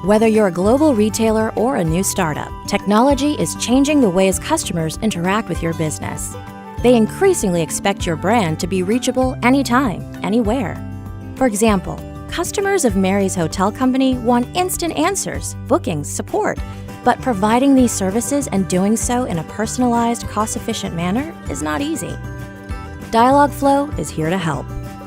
Whether you're a global retailer or a new startup, technology is changing the ways customers interact with your business. They increasingly expect your brand to be reachable anytime, anywhere. For example, customers of Mary's Hotel Company want instant answers, bookings, support, but providing these services and doing so in a personalized, cost-efficient manner is not easy. Dialogflow is here to help.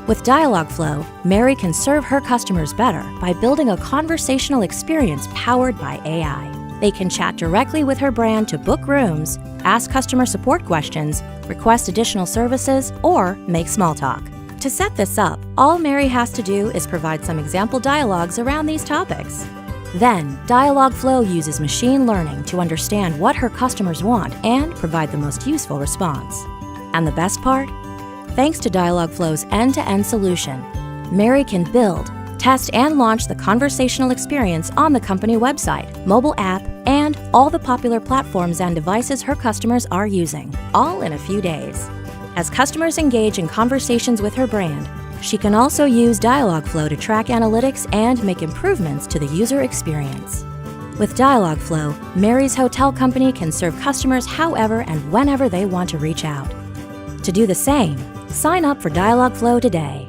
With Dialogflow, Mary can serve her customers better by building a conversational experience powered by AI. They can chat directly with her brand to book rooms, ask customer support questions, request additional services, or make small talk. To set this up, all Mary has to do is provide some example dialogues around these topics. Then, Dialogflow uses machine learning to understand what her customers want and provide the most useful response. And the best part? Thanks to Dialogflow's end-to-end solution, Mary can build, test, and launch the conversational experience on the company website, mobile app, and all the popular platforms and devices her customers are using, all in a few days. As customers engage in conversations with her brand, she can also use Dialogflow to track analytics and make improvements to the user experience. With Dialogflow, Mary's Hotel Company can serve customers however and whenever they want to reach out. To do the same, sign up for Dialogflow today.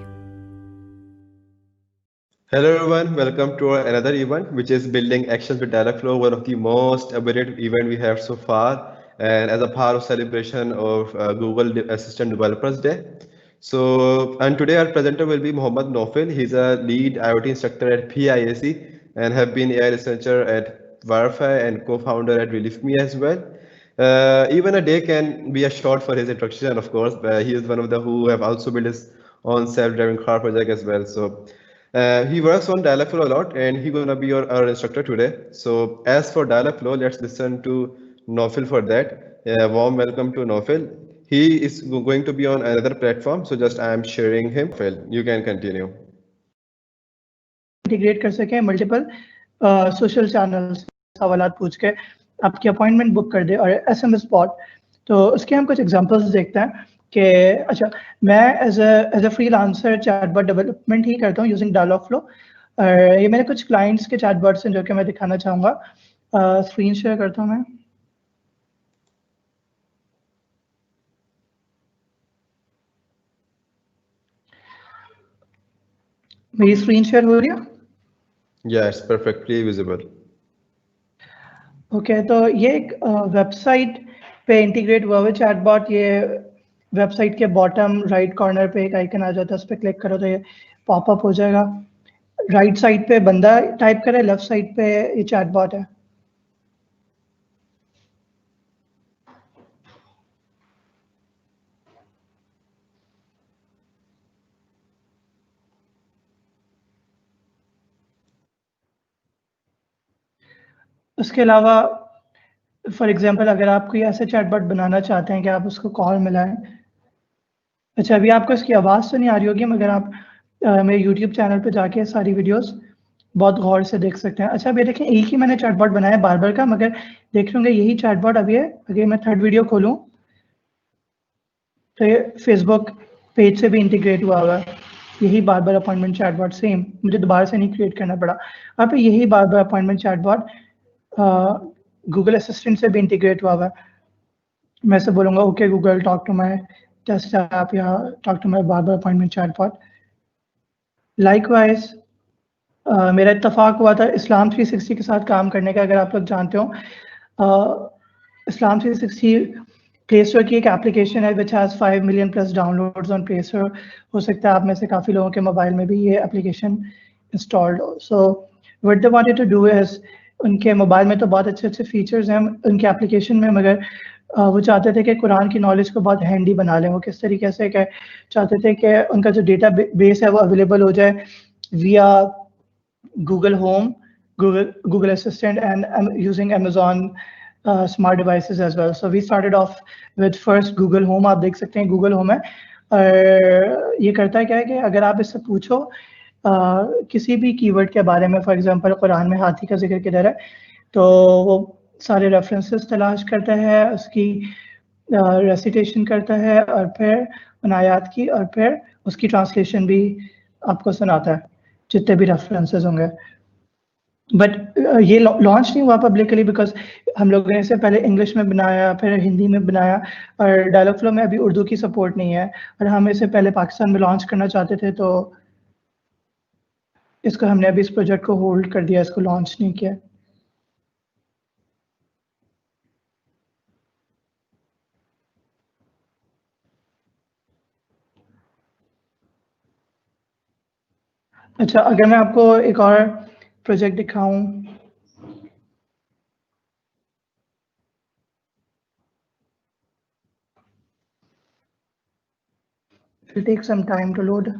Hello everyone, welcome to another event which is Building Actions with Dialogflow, one of the most awaited event we have so far, and as a part of celebration of Google Assistant Developers Day. And today our presenter will be Mohammad Naufel. He's a lead IoT instructor at PIAC and have been AI researcher at Verify and co-founder at ReliefMe as well. Even a day can be a short for his introduction, of course. He is one of the who have also built his own self-driving car project as well. So he works on Dialogflow a lot, and he's gonna be our instructor today. So as for Dialogflow, let's listen to Naufel for that. Warm welcome to Naufel. He is going to be on another platform, so just I am sharing him. Naufel, you can continue. Integrate कर सकें multiple social channels, सवालात पूछ के आपकी appointment book कर दे और SMS bot. तो उसके हम कुछ एग्जांपल्स देखते हैं कि अच्छा, मैं as a freelancer chatbot development ही करता हूँ यूजिंग डायलॉगफ्लो। और ये मेरे कुछ क्लाइंट्स के चैटबॉट्स हैं जो कि मैं दिखाना चाहूँगा। स्क्रीन शेयर करता हूँ मैं। मेरी स्क्रीन शेयर हो रही है? Yes, perfectly visible. ओके, तो ये एक वेबसाइट पे इंटीग्रेट हुआ हुआ चैटबॉट। ये वेबसाइट के बॉटम राइट कॉर्नर पे एक आइकन आ जाता है, उस पर क्लिक करो तो ये पॉपअप हो जाएगा। राइट साइड पे बंदा टाइप करे, लेफ्ट साइड पे ये चैटबॉट है। उसके अलावा फॉर एग्जांपल अगर आप कोई ऐसे चैटबॉट बनाना चाहते हैं कि आप उसको कॉल मिलाएं। अच्छा, अभी आपको इसकी आवाज़ तो नहीं आ रही होगी, मगर आप मेरे यूट्यूब चैनल पे जाके सारी वीडियोस बहुत गौर से देख सकते हैं। अच्छा, अब ये देखें, एक ही मैंने चैटबॉट बनाया बार्बर का, मगर देख रहे होंगे यही चैटबॉट अभी है। अगर मैं थर्ड वीडियो खोलूँ तो ये फेसबुक पेज से भी इंटीग्रेट हुआ हुआ है। यही बार्बर अपॉइंटमेंट चैटबॉट सेम, मुझे दोबारा से नहीं क्रिएट करना पड़ा। अब यही barber appointment chatbot Google assistant से भी इंटीग्रेट हुआ हुआ है। मैं से बोलूँगा okay Google talk to my test app या talk to my barber appointment chatbot. Likewise मेरा इत्तेफाक हुआ था इस्लाम 360 के साथ काम करने का। अगर आप लोग जानते हो, इस्लाम 360 प्ले स्टोर की एक एप्लीकेशन है which has 5 million plus downloads on play store. हो सकता है आप में से काफ़ी लोगों के मोबाइल में भी ये एप्लीकेशन इंस्टॉल्ड हो। So what they wanted to do is, उनके मोबाइल में तो बहुत अच्छे अच्छे फीचर्स हैं उनके एप्लीकेशन में, मगर वो चाहते थे कि कुरान की नॉलेज को बहुत हैंडी बना लें। वो किस तरीके से कि चाहते थे कि उनका जो डेटा बेस है वो अवेलेबल हो जाए via Google Home, Google Assistant and using Amazon smart devices as well. So we started off with first Google Home. आप देख सकते हैं गूगल होम है, और ये करता है क्या है कि अगर आप इससे पूछो किसी भी कीवर्ड के बारे में, फॉर एग्जांपल कुरान में हाथी का जिक्र किधर है, तो वो सारे रेफरेंसेस तलाश करता है, उसकी रेसिटेशन करता है और फिर उन आयात की, और फिर उसकी ट्रांसलेशन भी आपको सुनाता है जितने भी रेफरेंसेस होंगे। बट ये लॉन्च नहीं हुआ पब्लिकली बिकॉज हम लोगों ने इसे पहले इंग्लिश में बनाया, फिर हिंदी में बनाया, और डायलॉग फ्लो में अभी उर्दू की सपोर्ट नहीं है, और हम इसे पहले पाकिस्तान में लॉन्च करना चाहते थे, तो इसको हमने अभी इस प्रोजेक्ट को होल्ड कर दिया, इसको लॉन्च नहीं किया। अच्छा, अगर मैं आपको एक और प्रोजेक्ट दिखाऊं, it'll take some time to load.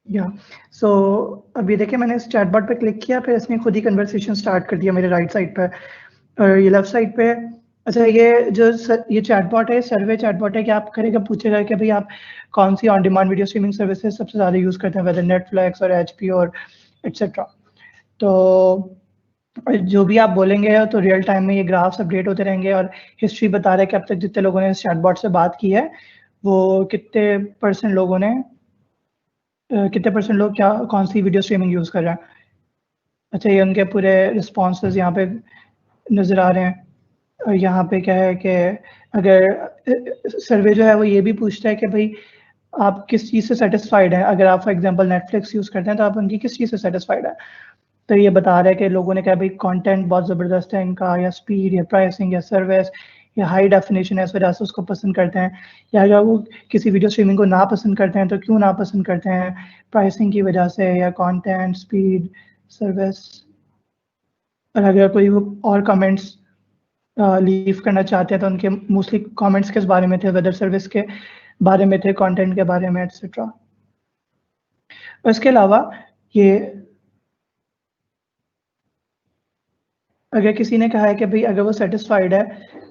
या सो अभी देखिए मैंने इस चैटबॉट पे क्लिक किया, फिर इसने खुद ही कन्वर्सेशन स्टार्ट कर दिया मेरे राइट साइड पे, और ये लेफ्ट साइड पे। अच्छा, ये जो ये चैटबॉट है, सर्वे चैटबॉट है, कि आप करेगा, पूछेगा कि भाई आप कौन सी on demand video streaming services सबसे ज़्यादा यूज़ करते हैं, वेदर नेटफ्लिक्स और एचपी और एट्सेट्रा। तो जो भी आप बोलेंगे तो रियल टाइम में ये ग्राफ्स अपडेट होते रहेंगे, और हिस्ट्री बता रहा है कि अब तक जितने लोगों ने इस चैटबॉट से बात की है, वो कितने परसेंट लोगों ने कितने परसेंट लोग क्या कौन सी वीडियो स्ट्रीमिंग यूज़ कर रहे हैं। अच्छा, ये उनके पूरे रिस्पॉन्सेज यहाँ पे नज़र आ रहे हैं। और यहाँ पे क्या है कि अगर सर्वे जो है वो ये भी पूछता है कि भाई आप किस चीज़ से सेटिस्फाइड हैं। अगर आप फॉर एग्जांपल नेटफ्लिक्स यूज़ करते हैं तो आप उनकी किस चीज़ से सेटिस्फाइड है। तो ये बता रहा है कि लोगों ने कहा भाई कंटेंट बहुत ज़बरदस्त है इनका, या स्पीड, या प्राइसिंग, या सर्विस, या हाई डेफिनेशन है, इस वजह से उसको पसंद करते हैं। या अगर वो किसी वीडियो स्ट्रीमिंग को ना पसंद करते हैं तो क्यों ना पसंद करते हैं, प्राइसिंग की वजह से, या कंटेंट, स्पीड, सर्विस। और अगर कोई और कमेंट्स लीव करना चाहते हैं तो उनके मोस्टली कमेंट्स किस बारे में थे, वेदर सर्विस के बारे में थे, कंटेंट के बारे में, एट्सेट्रा। और इसके अलावा ये अगर किसी ने कहा है कि भाई अगर वो सेटिस्फाइड है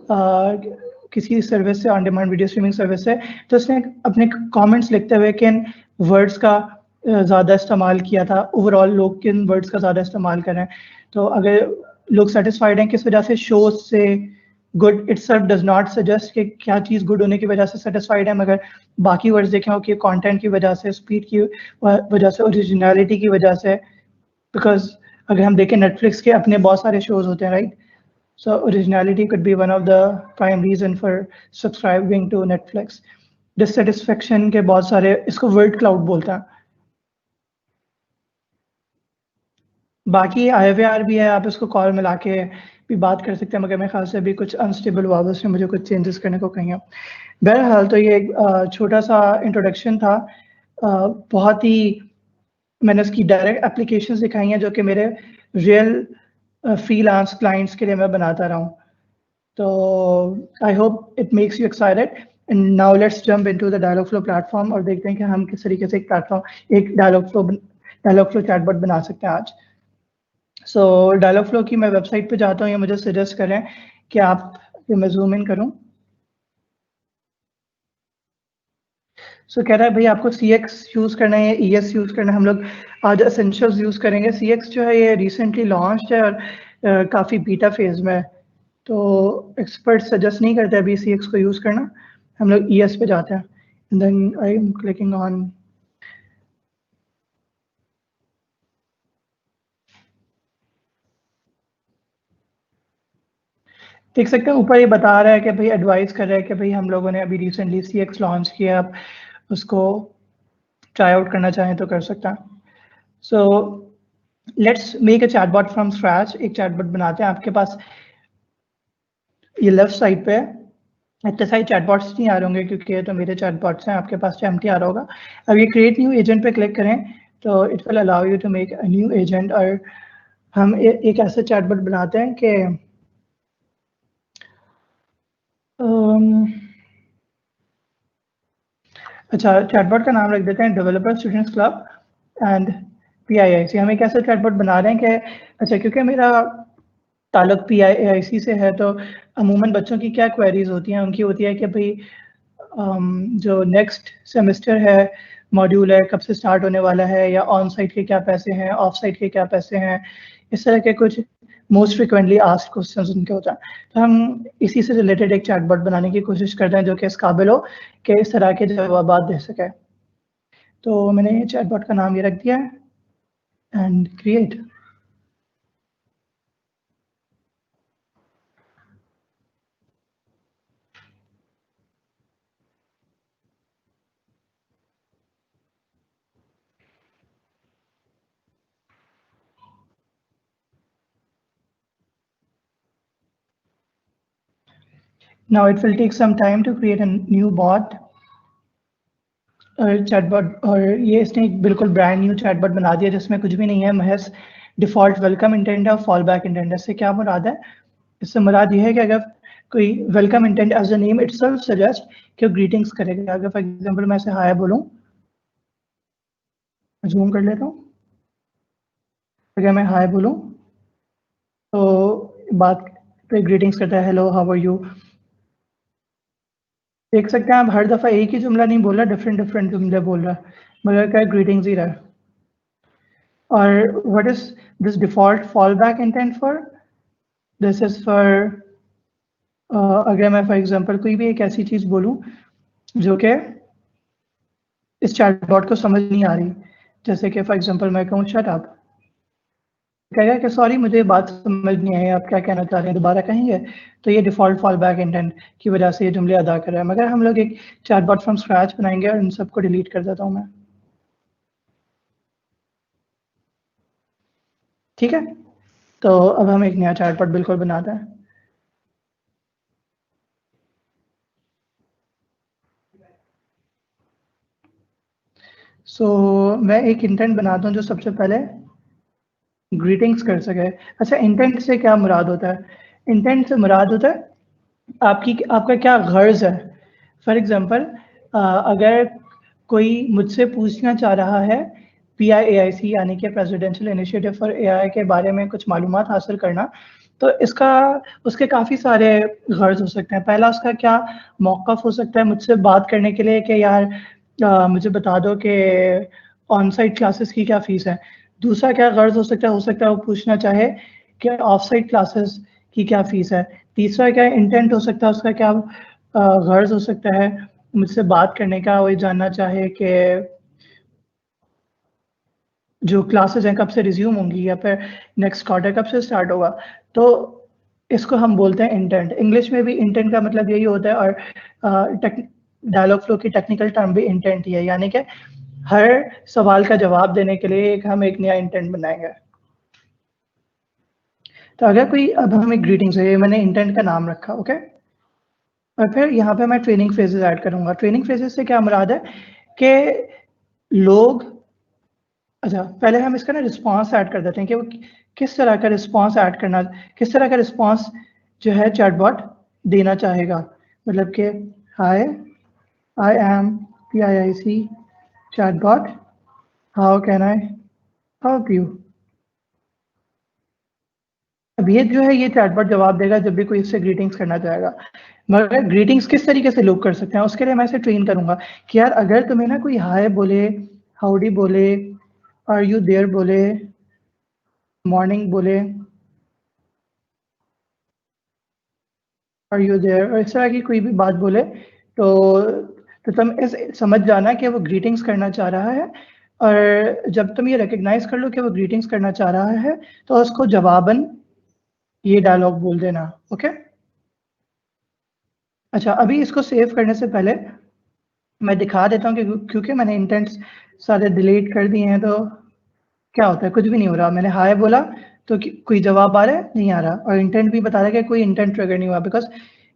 किसी सर्विस से, on demand video streaming service से, तो उसने अपने कमेंट्स लिखते हुए किन वर्ड्स का ज़्यादा इस्तेमाल किया था, ओवरऑल लोग किन वर्ड्स का ज़्यादा इस्तेमाल कर रहे हैं। तो अगर लोग सेटिस्फाइड हैं किस वजह से, शो से, good itself does not suggest कि क्या चीज़ गुड होने की वजह से सेटिस्फाइड है, मगर बाकी वर्ड्स देखें हो कि कंटेंट की वजह से, स्पीड की वजह से, ओरिजिनलिटी की वजह से। बिकॉज अगर हम देखें नेटफ्लिक्स के अपने बहुत सारे शोज होते हैं, right. So originality could be one of the prime reason for subscribing to Netflix. Dissatisfaction के बहुत सारे, इसको वर्ड क्लाउड बोलते हैं। बाकी IVR भी है, आप इसको कॉल मिला के भी बात कर सकते हैं, मगर मेरे ख्याल से अभी कुछ अनस्टेबल हुआ, उसने मुझे कुछ चेंजेस करने को कही है। बहरहाल तो ये एक छोटा सा इंट्रोडक्शन था। बहुत ही मैंने उसकी डायरेक्ट एप्लीकेशंस दिखाई हैं जो कि मेरे रियल फ्रीलांस क्लाइंट्स के लिए मैं बनाता रहा हूँ। तो I hope it makes you excited, and now let's jump into the Dialogflow platform और देखते हैं कि हम किस तरीके से एक डायलॉग फ्लो चैटबॉट बना सकते हैं आज। सो डायलॉग फ्लो की मैं वेबसाइट पे जाता हूँ, ये मुझे सजेस्ट करें कि आप, मैं जूम इन करूँ। सो कह रहा है भाई आपको CX यूज़ करना है या ES यूज़ करना है। हम लोग आज एसेंशियल्स यूज़ करेंगे। CX जो है ये रिसेंटली लॉन्च है और काफ़ी बीटा फेज में है, तो एक्सपर्ट सजेस्ट नहीं करते अभी CX को यूज़ करना। हम लोग ES पे जाते हैं, and then I am clicking on. देख सकते हैं ऊपर ये बता रहा है कि भाई एडवाइस कर रहा है कि भाई हम लोगों ने अभी रिसेंटली CX लॉन्च किया, आप उसको ट्राई आउट करना चाहें तो कर सकते हैं। So let's make a chatbot from scratch. एक चैटबॉट बनाते हैं। आपके पास ये लेफ्ट साइड पे इतने सारे चैटबॉट्स नहीं आ रहे होंगे क्योंकि ये तो मेरे चैटबॉट्स हैं, आपके पास एम्प्टी आ रहा होगा। अब ये क्रिएट न्यू एजेंट पे क्लिक करें तो it will allow you to make a new agent, और हम एक ऐसा चैटबॉट बनाते हैं कि अच्छा, चैटबॉट का नाम रख देते हैं developer students club and PIIC। हम एक ऐसा चैटबॉट बना रहे हैं कि अच्छा, क्योंकि मेरा ताल्लुक PIIC से है, तो अमूमन बच्चों की क्या क्वेरीज होती हैं, उनकी होती है कि भाई जो नेक्स्ट सेमेस्टर है मॉड्यूल है, कब से स्टार्ट होने वाला है, या ऑन साइट के क्या पैसे हैं, ऑफ साइट के क्या पैसे हैं, इस तरह के कुछ मोस्ट फ्रिक्वेंटली आस्क्ड क्वेश्चंस उनके होता है। तो हम इसी से रिलेटेड एक चैटबॉट बनाने की कोशिश करते हैं जो कि इस काबिल हो कि इस तरह के जवाब दे सके। तो मैंने चैटबॉट का नाम ये रख दिया है and create. Now it will take some time to create a new bot और चैटबॉट, और ये इसने एक बिल्कुल ब्रांड न्यू चैटबॉट बना दिया जिसमें कुछ भी नहीं है, महज डिफॉल्ट वेलकम इंटेंट है और फॉल बैक इंटेंट है। इससे क्या मुराद है? इससे मुराद ये है कि अगर कोई welcome intent as a name itself suggest कि वो ग्रीटिंग्स करेगा। अगर फॉर एग्जांपल मैं ऐसे हाय बोलूं, जूम कर लेता हूँ, अगर मैं हाय बोलूं तो बात पे ग्रीटिंग्स करता है, हेलो हाउ आर यू। देख सकते हैं आप हर दफा एक ही जुमला नहीं बोल रहा, डिफरेंट जुमले बोल रहा है, मगर क्या ग्रीटिंग्स ही रहा है। और what is this default fall back intent for? This is for अगर मैं फॉर एग्जांपल कोई भी एक ऐसी चीज बोलूं जो कि इस चैटबॉट को समझ नहीं आ रही, जैसे कि फॉर एग्जांपल मैं कहूँ शट अप, कहेगा कि सॉरी मुझे बात समझ नहीं आई, आप क्या कहना चाह रहे हैं, दोबारा कहेंगे। तो ये डिफॉल्ट फॉल बैक इंटेंट की वजह से ये जुमले अदा कर रहा है। मगर हम लोग एक चैटबॉट फ्रॉम स्क्रैच बनाएंगे और इन सबको डिलीट कर देता हूँ मैं। ठीक है, तो अब हम एक नया चैटबॉट बिल्कुल बनाते हैं। मैं एक इंटेंट बनाता हूँ जो सबसे पहले ग्रीटिंग्स कर सके। अच्छा, इंटेंट से क्या मुराद होता है? इंटेंट से मुराद होता है आपका क्या गर्ज है। फॉर एग्जांपल अगर कोई मुझसे पूछना चाह रहा है PIAIC यानी कि प्रेसिडेंशियल इनिशिएटिव फॉर AI के बारे में कुछ मालूमात हासिल करना, तो उसके काफ़ी सारे गर्ज हो सकते हैं। पहला उसका क्या मौक़िफ़ हो सकता है मुझसे बात करने के लिए कि यार मुझे बता दो कि ऑन साइट क्लासेस की क्या फ़ीस है। दूसरा क्या गर्ज हो सकता है वो पूछना चाहे कि ऑफ साइट क्लासेस की क्या फ़ीस है। तीसरा क्या इंटेंट हो सकता है, उसका क्या गर्ज हो सकता है मुझसे बात करने का, वो ये जानना चाहे कि जो क्लासेस हैं कब से रिज्यूम होंगी या फिर नेक्स्ट क्वार्टर कब से स्टार्ट होगा। तो इसको हम बोलते हैं इंटेंट। इंग्लिश में भी इंटेंट का मतलब यही होता है, और डायलॉग फ्लो की टेक्निकल टर्म भी इंटेंट ही है, यानी कि हर सवाल का जवाब देने के लिए हम एक नया इंटेंट बनाएंगे। तो अगर कोई, अब हम एक ग्रीटिंग्स है, मैंने इंटेंट का नाम रखा, ओके। और फिर यहाँ पे मैं ट्रेनिंग फ्रेजेस ऐड करूंगा। ट्रेनिंग फ्रेजेस से क्या मुराद है कि लोग, अच्छा पहले हम इसका ना रिस्पॉन्स ऐड कर देते हैं कि वो किस तरह का रिस्पॉन्स ऐड करना, किस तरह का रिस्पॉन्स जो है चैटबॉट देना चाहेगा। मतलब कि hi, I am PIIC chatbot, how can I help you. अब ये जो है ये चैटबॉट जवाब देगा जब भी कोई इससे ग्रीटिंग्स करना चाहेगा। मगर ग्रीटिंग्स किस तरीके से लोग कर सकते हैं उसके लिए मैं इसे ट्रेन करूंगा कि यार अगर तुम्हें ना कोई हाय बोले, हाउडी बोले, आर यू देयर बोले, मॉर्निंग बोले, आर यू देयर, और इस तरह की कोई भी बात बोले, तो तुम समझ जाना कि वो ग्रीटिंग्स करना चाह रहा है। और जब तुम ये रिकग्नाइज कर लो कि वो ग्रीटिंग्स करना चाह रहा है तो उसको जवाबन ये डायलॉग बोल देना, ओके। अच्छा, अभी इसको सेव करने से पहले मैं दिखा देता हूँ कि क्योंकि मैंने इंटेंट्स सारे डिलीट कर दिए हैं तो क्या होता है, कुछ भी नहीं हो रहा। मैंने हाय बोला तो कोई जवाब आ रहा है, नहीं आ रहा, और इंटेंट भी बता रहा है कि कोई इंटेंट ट्रिगर नहीं हुआ, because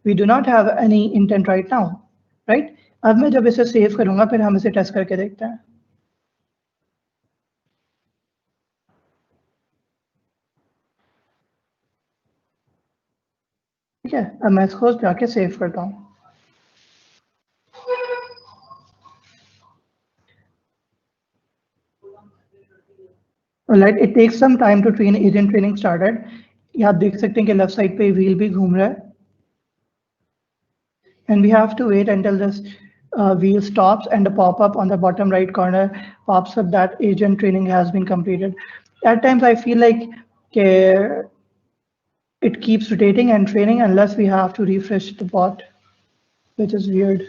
we do not have any intent right now, right. अब मैं जब इसे सेव करूंगा फिर हम इसे टेस्ट करके देखते हैं। ठीक है, अब मैं इसको जाके सेव करता हूँ। Right, it takes some time to train, agent training started। ये आप देख सकते हैं कि लेफ्ट साइड पे व्हील भी घूम रहा है, and we have to wait until this wheel stops and a pop-up on the bottom right corner pops up that agent training has been completed. At times I feel like it keeps rotating and training unless we have to refresh the bot, which is weird.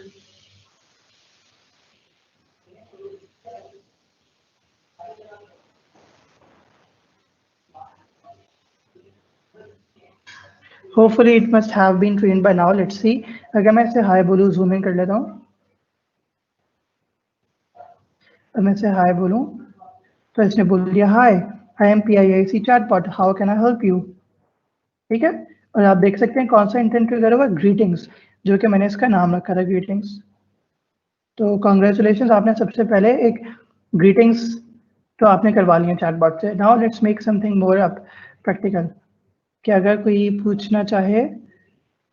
Hopefully it must have been trained by now. Let's see. अगर मैं इसे हाय बोलूँ, zoom in कर लेता हूँ. अब मैं इसे हाय बोलूँ तो इसने बोल दिया hi, I am PIIC chatbot, how can I help you. ठीक है, और आप देख सकते हैं कौन सा इंटेंट ट्रिगर हुआ, ग्रीटिंग्स, जो कि मैंने इसका नाम रखा था ग्रीटिंग्स. तो कॉन्ग्रेचुलेशन, आपने सबसे पहले एक ग्रीटिंग्स तो आपने करवा लिया चैटबॉट से. Now let's make something more up practical. कि अगर कोई पूछना चाहे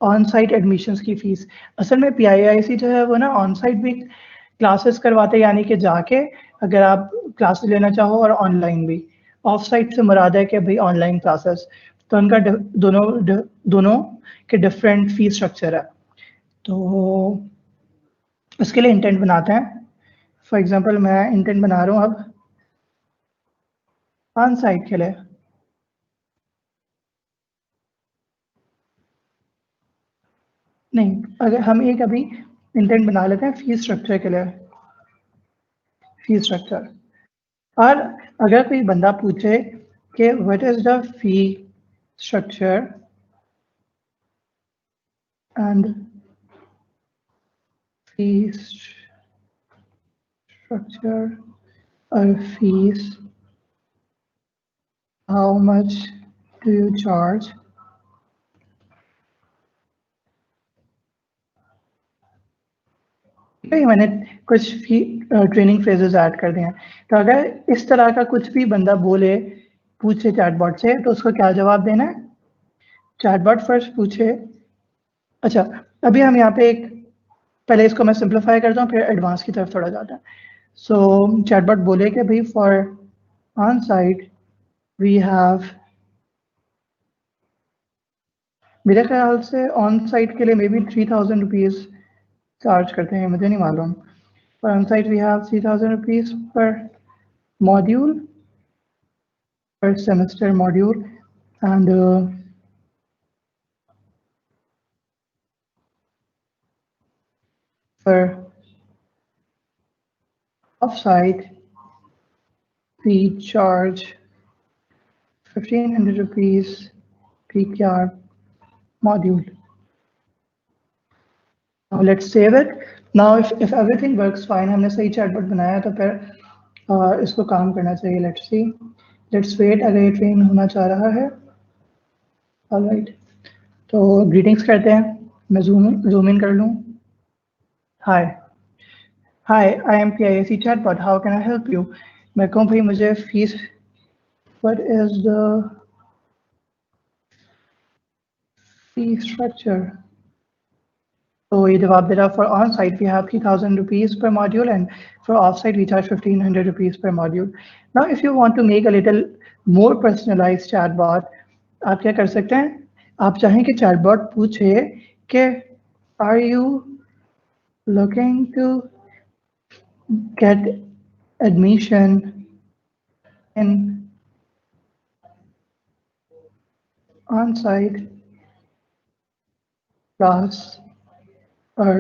ऑन साइट एडमिशन्स की फीस, असल में PIIC जो है वो ना ऑन साइट भी क्लासेस करवाते हैं, यानी कि जाके अगर आप क्लासेस लेना चाहो, और ऑनलाइन भी. ऑफ साइट से मुराद है कि भाई ऑनलाइन क्लासेस, तो उनका दोनों के डिफरेंट फीस स्ट्रक्चर है. तो इसके लिए इंटेंट बनाते हैं. फॉर एग्जांपल मैं इंटेंट बना रहा हूँ अब ऑन साइट के लिए. नहीं, अगर हम एक अभी इंटेंट बना लेते हैं फीस स्ट्रक्चर के लिए, फीस स्ट्रक्चर. और अगर कोई बंदा पूछे कि what is the fee structure and fee structure और fees, how much do you charge, मैंने कुछ ट्रेनिंग फेजेस ऐड कर दिए हैं. तो अगर इस तरह का कुछ भी बंदा बोले, पूछे चैटबॉट से, तो उसको क्या जवाब देना है. चैटबॉट फर्स्ट पूछे, अच्छा अभी हम यहाँ पे एक, पहले इसको मैं सिंप्लीफाई करता हूँ, फिर एडवांस की तरफ थोड़ा जाता है. सो चैटबॉट बोले कि भाई for on site we have, मेरे ख्याल से ऑन साइट के लिए मे बी 3000 रुपीज़ चार्ज करते हैं, मुझे नहीं मालूम. पर on site we have 3000 rupees per module, per semester module, and for offsite we charge 1500 rupees per module. Now let's save it. Now if everything works fine, हमने सही chatbot बनाया, तो फिर इसको काम करना चाहिए. लेट्स सी, लेट्स वेट, अगर ये ट्रेन होना चाह रहा है. ऑलराइट, तो ग्रीटिंग्स करते हैं. मैं जूम इन कर लूँ. Hi hi, I am PIIC chatbot, how can I help you. मैं कहूँ भाई मुझे fees, what is the fee structure. तो ये जवाब दे रहा, for on site we have 3000 rupees per module and for off site we charge 1500 rupees per module. Now if you want to make a little more personalized chatbot, आप क्या कर सकते हैं, आप चाहें कि chatbot पूछे कि are you looking to get admission in on site class or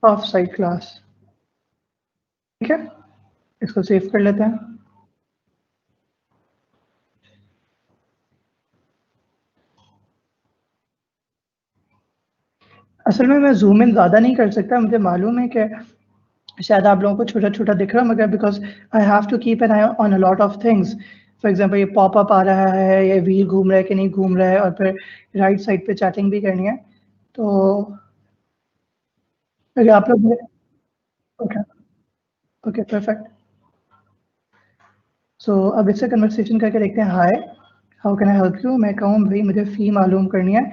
of site class. ठीक है, इसको सेव कर लेते हैं. असल में मैं जूम इन ज़्यादा नहीं कर सकता, मुझे मालूम है कि शायद आप लोगों को छोटा छोटा दिख रहा है, मगर because I have to keep an eye on a lot of things. For example ये पॉपअप आ रहा है, ये व्हील घूम रहा है कि नहीं घूम रहा है, और फिर राइट साइड पे चैटिंग भी करनी है. तो अगर आप लोग, ओके ओके परफेक्ट. सो अब इससे कन्वर्सेशन करके देखते हैं. Hi, how can I help you. मैं कहूँ भाई मुझे फ़ी मालूम करनी है.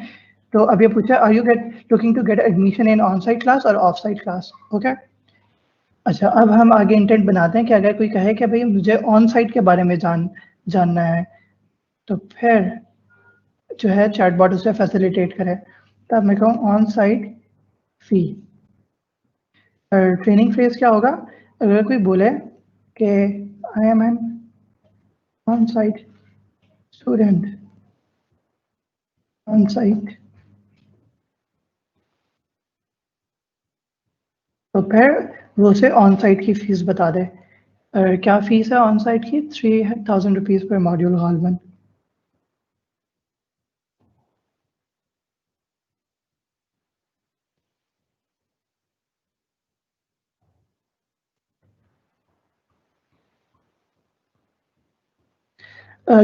तो अब ये पूछा, are you looking to get admission in on site class और ऑफ साइट क्लास. ओके, अच्छा अब हम आगे इंटेंट बनाते हैं कि अगर कोई कहे कि भाई मुझे ऑन साइट के बारे में जानना है, तो फिर जो है चैटबॉट उसे फैसिलिटेट करे. तब मैं कहूँ ऑन साइट फी। और ट्रेनिंग फेज क्या होगा? अगर कोई बोले कि I am an on site student, on site, तो फिर वो उसे ऑन साइट की फीस बता दे। और क्या फीस है ऑन साइट की? 3000 rupees per module hall 1।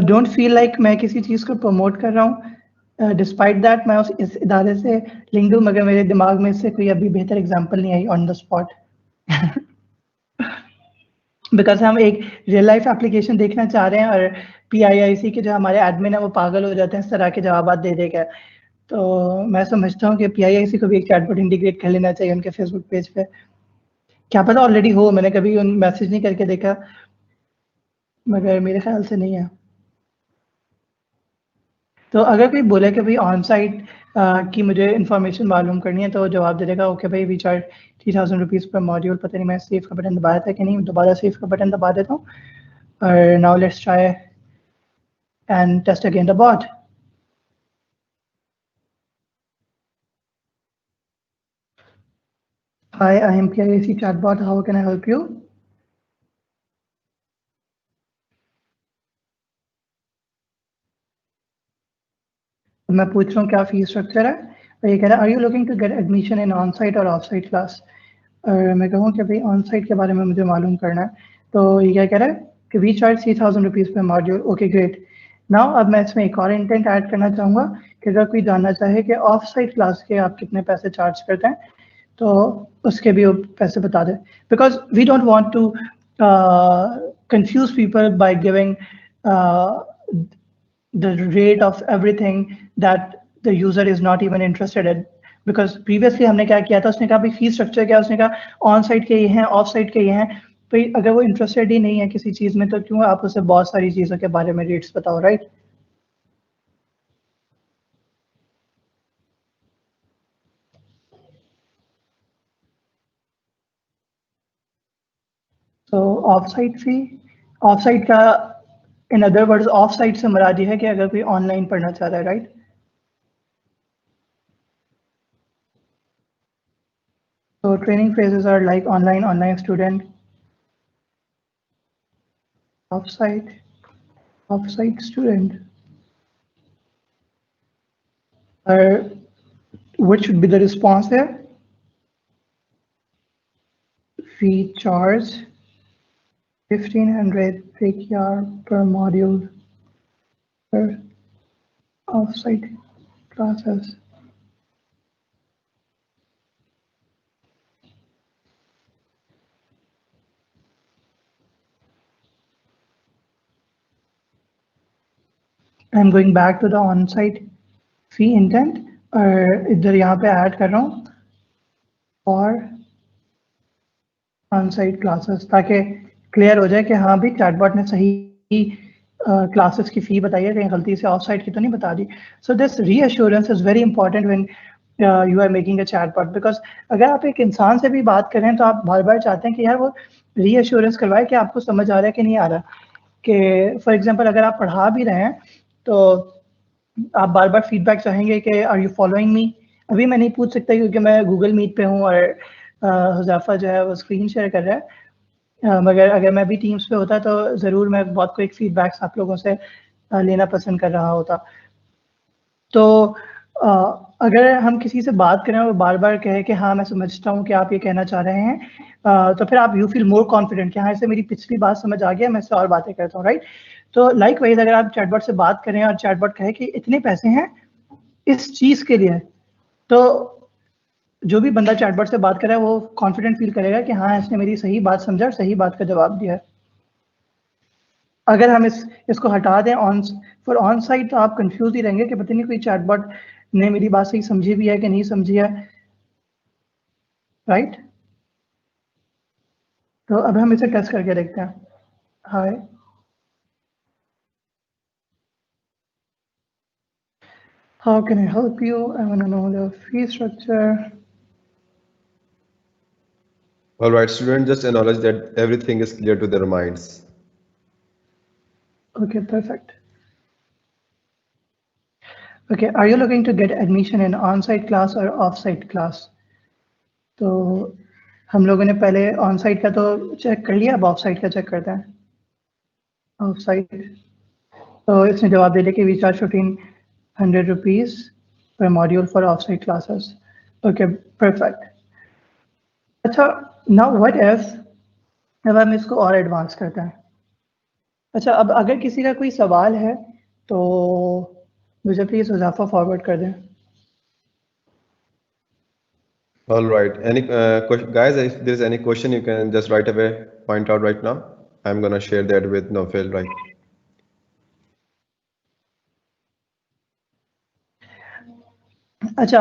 Don't feel like मैं किसी चीज़ को प्रमोट कर रहा हूँ। डिस्पाइट दैट मैं इस इदारे से लिंक हूँ, मगर मेरे दिमाग में इससे कोई अभी बेहतर एग्जांपल नहीं आई ऑन द स्पॉट। बिकॉज हम एक रियल लाइफ एप्लीकेशन देखना चाह रहे हैं और PIIC के जो हमारे एडमिन है वो पागल हो जाते हैं इस तरह के जवाब दे देकर। तो मैं समझता हूँ कि PIIC को भी एक चैटबॉट इंटीग्रेट कर लेना चाहिए उनके फेसबुक पेज पे। क्या पता ऑलरेडी हो, मैंने कभी उन मैसेज नहीं करके देखा, मगर मेरे ख्याल से नहीं है। तो अगर कोई बोले कि भाई ऑन साइट की मुझे इन्फॉर्मेशन मालूम करनी है, तो जवाब दे देगा ओके भाई we charge 3000 rupees per module. पता नहीं मैं सेव का बटन दबाया था कि नहीं, दोबारा सेव का बटन दबा देता हूँ। और now let's try and test again the bot. Hi, I am PIAC chatbot. How can I help you? मैं पूछ रहा हूँ क्या फीस स्ट्रक्चर है, और ये कह रहा है are you looking to get admission in on site और ऑफ साइट क्लास। और मैं कहूँ कि भाई ऑन साइट के बारे में मुझे मालूम करना है। तो ये क्या कह रहा है कि we charge 3000 rupees per module. Okay great. Now अब मैं इसमें एक और इंटेंट ऐड करना चाहूँगा कि अगर कोई जानना चाहे कि ऑफ साइट क्लास के आप कितने पैसे चार्ज करते हैं, तो उसके भी वो पैसे बता दें। Because we don't want to confuse people by giving the rate of everything that the user is not even interested in. Because previously हमने क्या किया था, उसने कहा भाई फीस स्ट्रक्चर क्या है, उसने कहा ऑन साइट के ये हैं, ऑफ साइट के ये हैं। भाई अगर वो इंटरेस्टेड ही नहीं है किसी चीज में, तो क्यों आप उसे बहुत सारी चीजों के बारे में रेट्स बताओ, राइट? तो off site fee, off site का in other words off site से मुराद ये है कि अगर कोई ऑनलाइन पढ़ना चाह रहा है, right? So training phases are like online, online student, offsite, offsite student. What should be the response there? We charge 1500 PKR per module per offsite classes. I'm going back to the on-site fee intent और इधर यहाँ पे add कर रहा हूँ और on-site classes, ताकि clear हो जाए कि हाँ भी चैटबॉट ने सही क्लासेस की फी बताई है, कहीं गलती से ऑफ साइट की तो नहीं बता दी। So this reassurance is very important when you are making a chatbot. Because अगर आप एक इंसान से भी बात करें तो आप बार बार चाहते हैं कि यार वो रीअश्योरेंस करवाए कि आपको समझ आ रहा है कि नहीं आ रहा। कि फॉर एग्जाम्पल अगर आप पढ़ा भी रहे हैं तो आप बार बार फीडबैक चाहेंगे कि आर यू फॉलोइंग मी। अभी मैं नहीं पूछ सकता क्योंकि मैं गूगल मीट पे हूँ और हुज़ैफा जो है वो स्क्रीन शेयर कर रहा है। मगर अगर मैं भी टीम्स पे होता तो ज़रूर मैं बहुत क्विक फीडबैक्स आप लोगों से लेना पसंद कर रहा होता। तो अगर हम किसी से बात करें और बार बार कहे कि हाँ मैं समझता हूँ कि आप ये कहना चाह रहे हैं, तो फिर आप यू फील मोर कॉन्फिडेंट कि हाँ इसे मेरी पिछली बात समझ आ गया, मैं इससे और बातें करता हूँ, राइट? तो लाइक वाइज अगर आप चैटबॉट से बात करें और चैटबॉट कहे कि इतने पैसे हैं इस चीज़ के लिए, तो जो भी बंदा चैटबॉट से बात कर रहा है वो कॉन्फिडेंट फील करेगा कि हाँ इसने मेरी सही बात समझा और सही बात का जवाब दिया है। अगर हम इसको हटा दें फॉर ऑन साइट, तो आप कंफ्यूज ही रहेंगे कि पता नहीं कोई चैटबॉट ने मेरी बात सही समझी भी है कि नहीं समझी है, राइट? तो अब हम इसे टेस्ट करके देखते हैं। How can I help you? I want to know the fee structure. All right, students, just acknowledge that everything is clear to their minds. Okay, perfect. Okay, are you looking to get admission in on-site class or off-site class? तो हम लोगों ने पहले on-site का तो check कर लिया, अब off-site का चेक करते हैं. Off-site. तो इसने जवाब दे दिया कि we charge 1,500 rupees per module for off-site classes. Okay, perfect. अच्छा, now what if अब हम इसको और एडवांस करते हैं. अच्छा, अब अगर किसी का कोई सवाल है तो मुझे प्लीज हुज़ैफा फॉरवर्ड कर दें. All right. Any guys, if there's any question, you can just right away point out right now. I'm gonna share that with Nofel, right? अच्छा,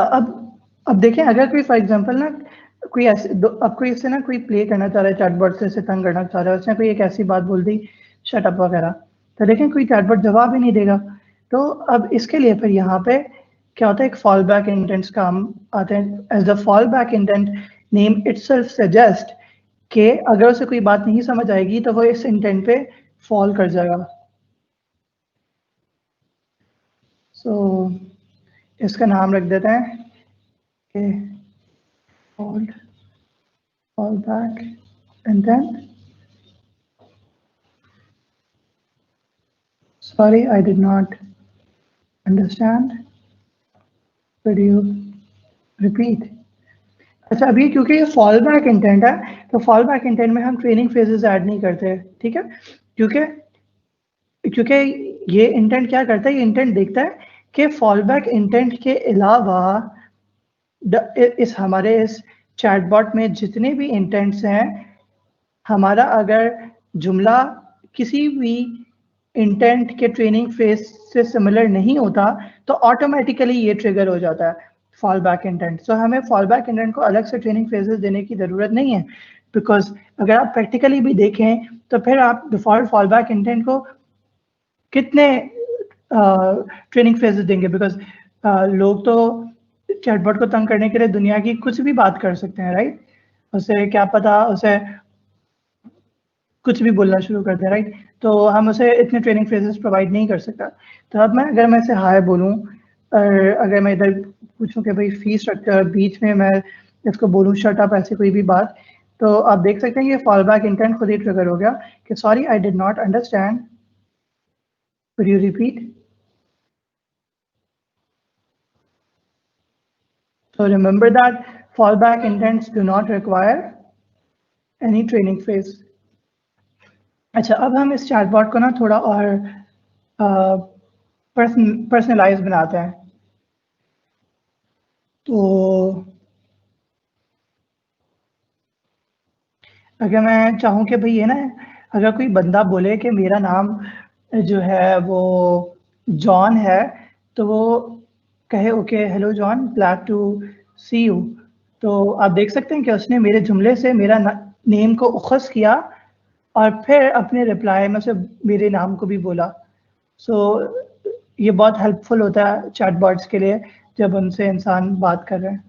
अब देखें, अगर कोई फॉर एग्जांपल ना कोई ऐसे अब कोई इससे ना कोई प्ले करना चाह रहा है, चैटबॉट से तंग करना चाह रहा है, उसने कोई एक ऐसी बात बोल दी शट अप वगैरह, तो देखें कोई चैटबॉट जवाब ही नहीं देगा. तो अब इसके लिए फिर यहाँ पे क्या होता है, एक फॉल बैक इंटेंट्स काम आते हैं. As the fallback intent name itself suggest कि अगर उसे कोई बात नहीं समझ आएगी तो वो इस इंटेंट पे फॉल कर जाएगा. सो इसका नाम रख देते हैं कि fall back and then sorry, I did not understand, could you repeat? अच्छा, अभी क्योंकि ये फॉल बैक इंटेंट है तो फॉल बैक इंटेंट में हम ट्रेनिंग फेजेस ऐड नहीं करते, ठीक है, क्योंकि ये इंटेंट क्या करता है, ये इंटेंट देखता है कि फॉल बैक इंटेंट के अलावा इस हमारे इस चैटबॉट में जितने भी इंटेंट्स हैं, हमारा अगर जुमला किसी भी इंटेंट के ट्रेनिंग फेज से सिमिलर नहीं होता तो ऑटोमेटिकली ये ट्रिगर हो जाता है फॉल बैक इंटेंट. सो हमें फॉल बैक इंटेंट को अलग से ट्रेनिंग फेजेस देने की ज़रूरत नहीं है, बिकॉज अगर आप प्रैक्टिकली भी देखें तो फिर आप डिफॉल्ट फॉल बैक इंटेंट को कितने ट्रेनिंग फेजेस देंगे, बिकॉज लोग तो चैटबॉट को तंग करने के लिए दुनिया की कुछ भी बात कर सकते हैं, राइट. उसे क्या पता, उसे कुछ भी बोलना शुरू कर दे, राइट. तो हम उसे इतने ट्रेनिंग फेजेस प्रोवाइड नहीं कर सकता. तो अब अगर मैं इसे हाय बोलूं और अगर मैं इधर पूछूं कि भाई फी स्ट्रक्चर, बीच में मैं इसको बोलूं शट अप, ऐसी कोई भी बात, तो आप देख सकते हैं ये फॉल बैक इंटेंट खुद ही ट्रिगर हो गया कि sorry I did not understand, could you repeat. So remember that fallback intents do not require any training phase. अच्छा, अब हम इस चैटबॉट को ना थोड़ा और पर्सनलाइज बनाते हैं. तो अगर मैं चाहूँ कि भाई ये ना, अगर कोई बंदा बोले कि मेरा नाम जो है वो जॉन है, तो वो कहे okay hello John, glad to see you. तो आप देख सकते हैं कि उसने मेरे जुमले से मेरा नेम को उखस किया और फिर अपने रिप्लाई में से मेरे नाम को भी बोला. सो ये बहुत हेल्पफुल होता है चैटबॉट्स के लिए जब उनसे इंसान बात कर रहे हैं.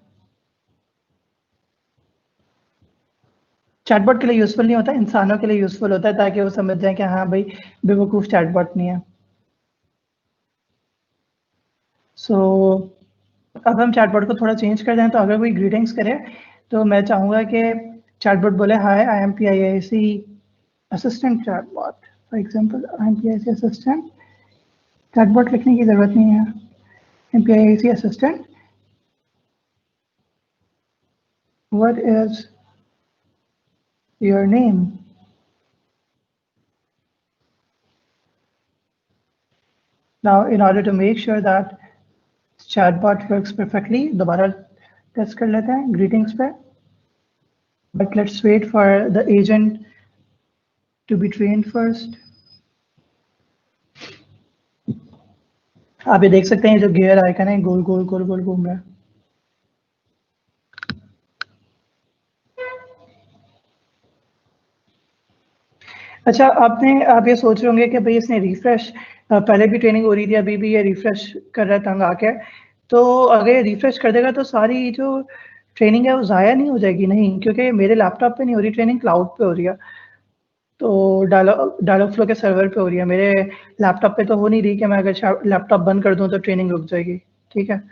चैटबॉट के लिए यूजफुल नहीं होता, इंसानों के लिए यूजफुल होता है, ताकि वो समझ जाए कि हाँ भाई बेवकूफ़ चैटबॉट नहीं है. सो अब हम चैटबॉट को थोड़ा चेंज कर दें. तो अगर कोई ग्रीटिंग्स करे तो मैं चाहूँगा कि चैटबॉट बोले hi I am PIIC assistant chatbot, for example I am PIIC assistant. Chatbot लिखने की ज़रूरत नहीं है, PIIC assistant, what is your name? Now, in order to make sure that chatbot works perfectly, दोबारा टेस्ट कर लेते हैं greetings पे. But let's wait for the agent to be trained first. आप ये देख सकते हैं जो गियर आइकन है गोल गोल गोल गोल घूम रहा है. अच्छा, आप ये सोच रहे होंगे कि भाई इसने रिफ्रेश, पहले भी ट्रेनिंग हो रही थी, अभी भी ये रिफ्रेश कर रहा है तंग आके, तो अगर ये रिफ्रेश कर देगा तो सारी जो ट्रेनिंग है वो ज़ाया नहीं हो जाएगी? नहीं, क्योंकि मेरे लैपटॉप पे नहीं हो रही ट्रेनिंग, क्लाउड पे हो रही है। तो डायलॉग फ्लो के सर्वर पे हो रही है, मेरे लैपटॉप पे तो हो नहीं रही कि मैं अगर लैपटॉप बंद कर दूं तो ट्रेनिंग रुक जाएगी। ठीक है,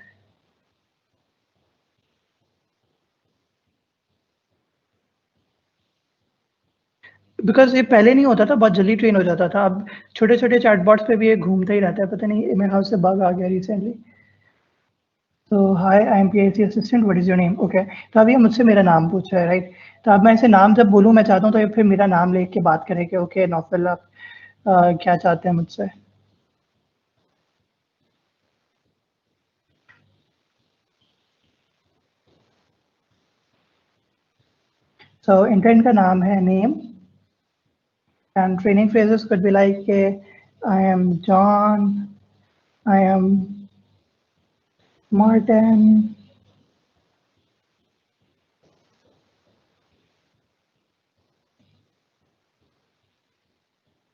बिकॉज ये पहले नहीं होता था, बहुत जल्दी ट्रेन हो जाता था। अब छोटे छोटे चैटबॉट्स पे भी ये घूमता ही रहता है, पता नहीं मेरे हाउस से बग आ गया रिसेंटली। तो hi, I am PhD assistant, what is your name? Okay, तो अब ये मुझसे मेरा नाम पूछ रहा है, राइट? तो अब मैं इसे नाम जब बोलूँ मैं चाहता हूँ, तो ये फिर मेरा नाम लेके के बात करे कि ओके नौफल, आप क्या चाहते हैं मुझसे? सो इंटेंट का नाम है name, and training phrases could be like I am John, I am Martin,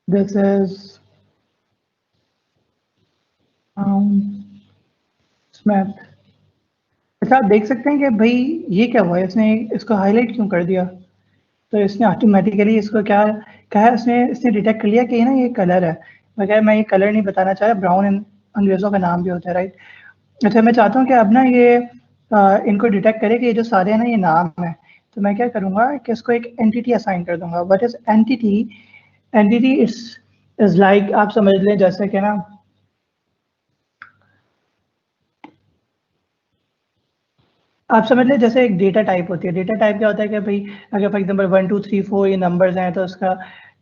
this is Smith। अच्छा, आप देख सकते हैं कि भाई ये क्या हुआ है, इसने इसको हाईलाइट क्यों कर दिया? तो इसने ऑटोमेटिकली इसको क्या कहा है, इसने डिटेक्ट कर लिया कि ना ये कलर है, मगर मैं ये कलर नहीं बताना चाह रहा। ब्राउन अंग्रेज़ों का नाम भी होता है, राइट? अच्छा, मैं चाहता हूँ कि अब ना ये इनको डिटेक्ट करे कि ये जो सारे हैं ना ये नाम है। तो मैं क्या करूँगा कि इसको एक एंटिटी असाइन कर दूंगा। What is entity? Entity is like, आप समझ लें जैसे कि ना, आप समझ लें जैसे एक डेटा टाइप होती है। डेटा टाइप क्या होता है कि भाई अगर फॉर एग्जांपल 1 2 3 4 ये नंबर्स हैं, तो उसका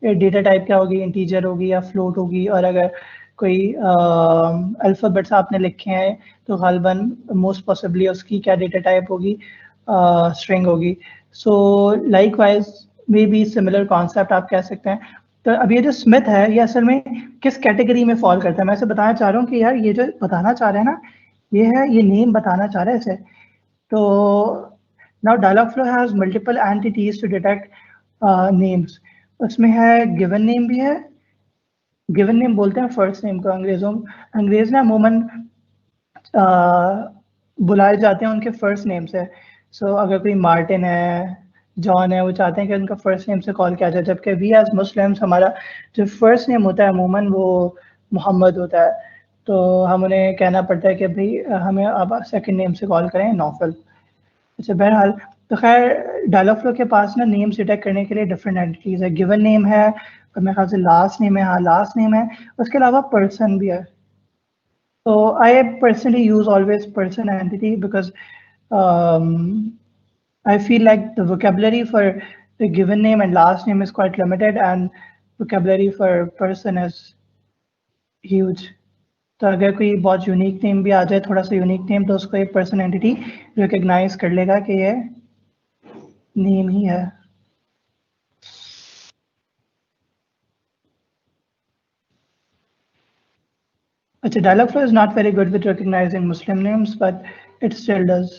डेटा टाइप क्या होगी? इंटीजर होगी या फ्लोट होगी। और अगर कोई अल्फ़ाबेट्स आपने लिखे हैं तो गालिबन मोस्ट पॉसिबली उसकी क्या डेटा टाइप होगी? स्ट्रिंग होगी। सो likewise may be similar concept आप कह सकते हैं। तो अब ये जो स्मिथ है ये असल में किस कैटेगरी में फॉल करता है? मैं इसे बताना चाह रहा हूँ कि यार ये जो बताना चाह रहे हैं ना, ये है, ये नेम बताना चाह रहा है इसे। तो now Dialogflow has multiple entities to detect names। उसमें है गिवन नेम भी है। गिवन नेम बोलते हैं फर्स्ट नेम को। अंग्रेज ना अमूमन बुलाए जाते हैं उनके फर्स्ट नेम से। सो अगर कोई मार्टिन है, जॉन है, वो चाहते हैं कि उनका फर्स्ट नेम से कॉल किया जाए, जबकि वी एज मुस्लिम्स हमारा जो फर्स्ट नेम होता है अमूमन वो मोहम्मद होता है। तो हम उन्हें कहना पड़ता है कि भाई हमें अब सेकंड नेम से कॉल करें, नौफल। अच्छा, बहरहाल, तो खैर डायलॉगफ्लो के पास ना नेम्स डिटेक्ट करने के लिए डिफरेंट एंटिटीज है। गिवन नेम है और मेरे ख्याल से लास्ट नेम है। हाँ, लास्ट नेम है। उसके अलावा पर्सन भी है। तो I personally use always person entity because I feel like the vocabulary for the given name and last name is quite limited, and vocabulary for person is huge। तो अगर कोई बहुत यूनिक नेम भी आ जाए, थोड़ा सा यूनिक नेम, तो उसको एक पर्सन एंटिटी रिकॉग्नाइज कर लेगा कि ये नेम ही है। अच्छा, Dialogflow is not very good with recognizing Muslim names, but it still does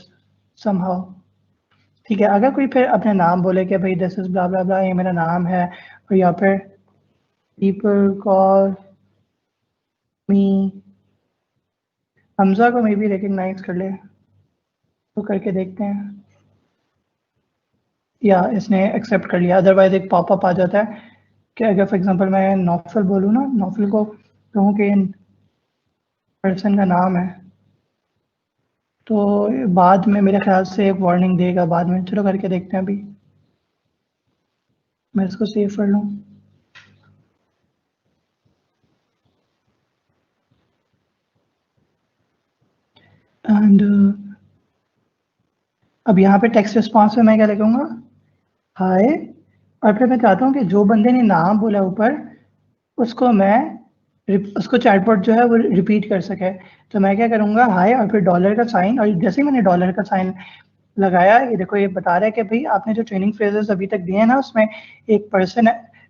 somehow। ठीक है, अगर कोई फिर अपना नाम बोले कि भाई दिस इज ब्ला ब्ला ब्ला, ये मेरा नाम है, और या फिर पीपल कॉल मी हमजा को मे भी रिकग्नाइज कर ले, तो करके देखते हैं। या इसने एक्सेप्ट कर लिया। अदरवाइज एक पॉपअप आ जाता है कि अगर फॉर एग्जांपल मैं नौफल बोलूँ ना, नौफल को कहूँ कि पर्सन का नाम है, तो बाद में मेरे ख्याल से एक वार्निंग देगा बाद में। चलो करके देखते हैं अभी। मैं इसको सेव कर लूँ। एंड अब यहाँ पे टेक्स्ट रिस्पॉन्स में मैं क्या लिखूंगा? हाय। और फिर मैं चाहता हूँ कि जो बंदे ने नाम बोला ऊपर, उसको उसको चैटबॉट जो है वो रिपीट कर सके। तो मैं क्या करूँगा? हाय और फिर डॉलर का साइन, और जैसे ही मैंने डॉलर का साइन लगाया, ये देखो ये बता रहा है कि भाई आपने जो ट्रेनिंग फ्रेजेस अभी तक दिए हैं ना, उसमें एक पर्सन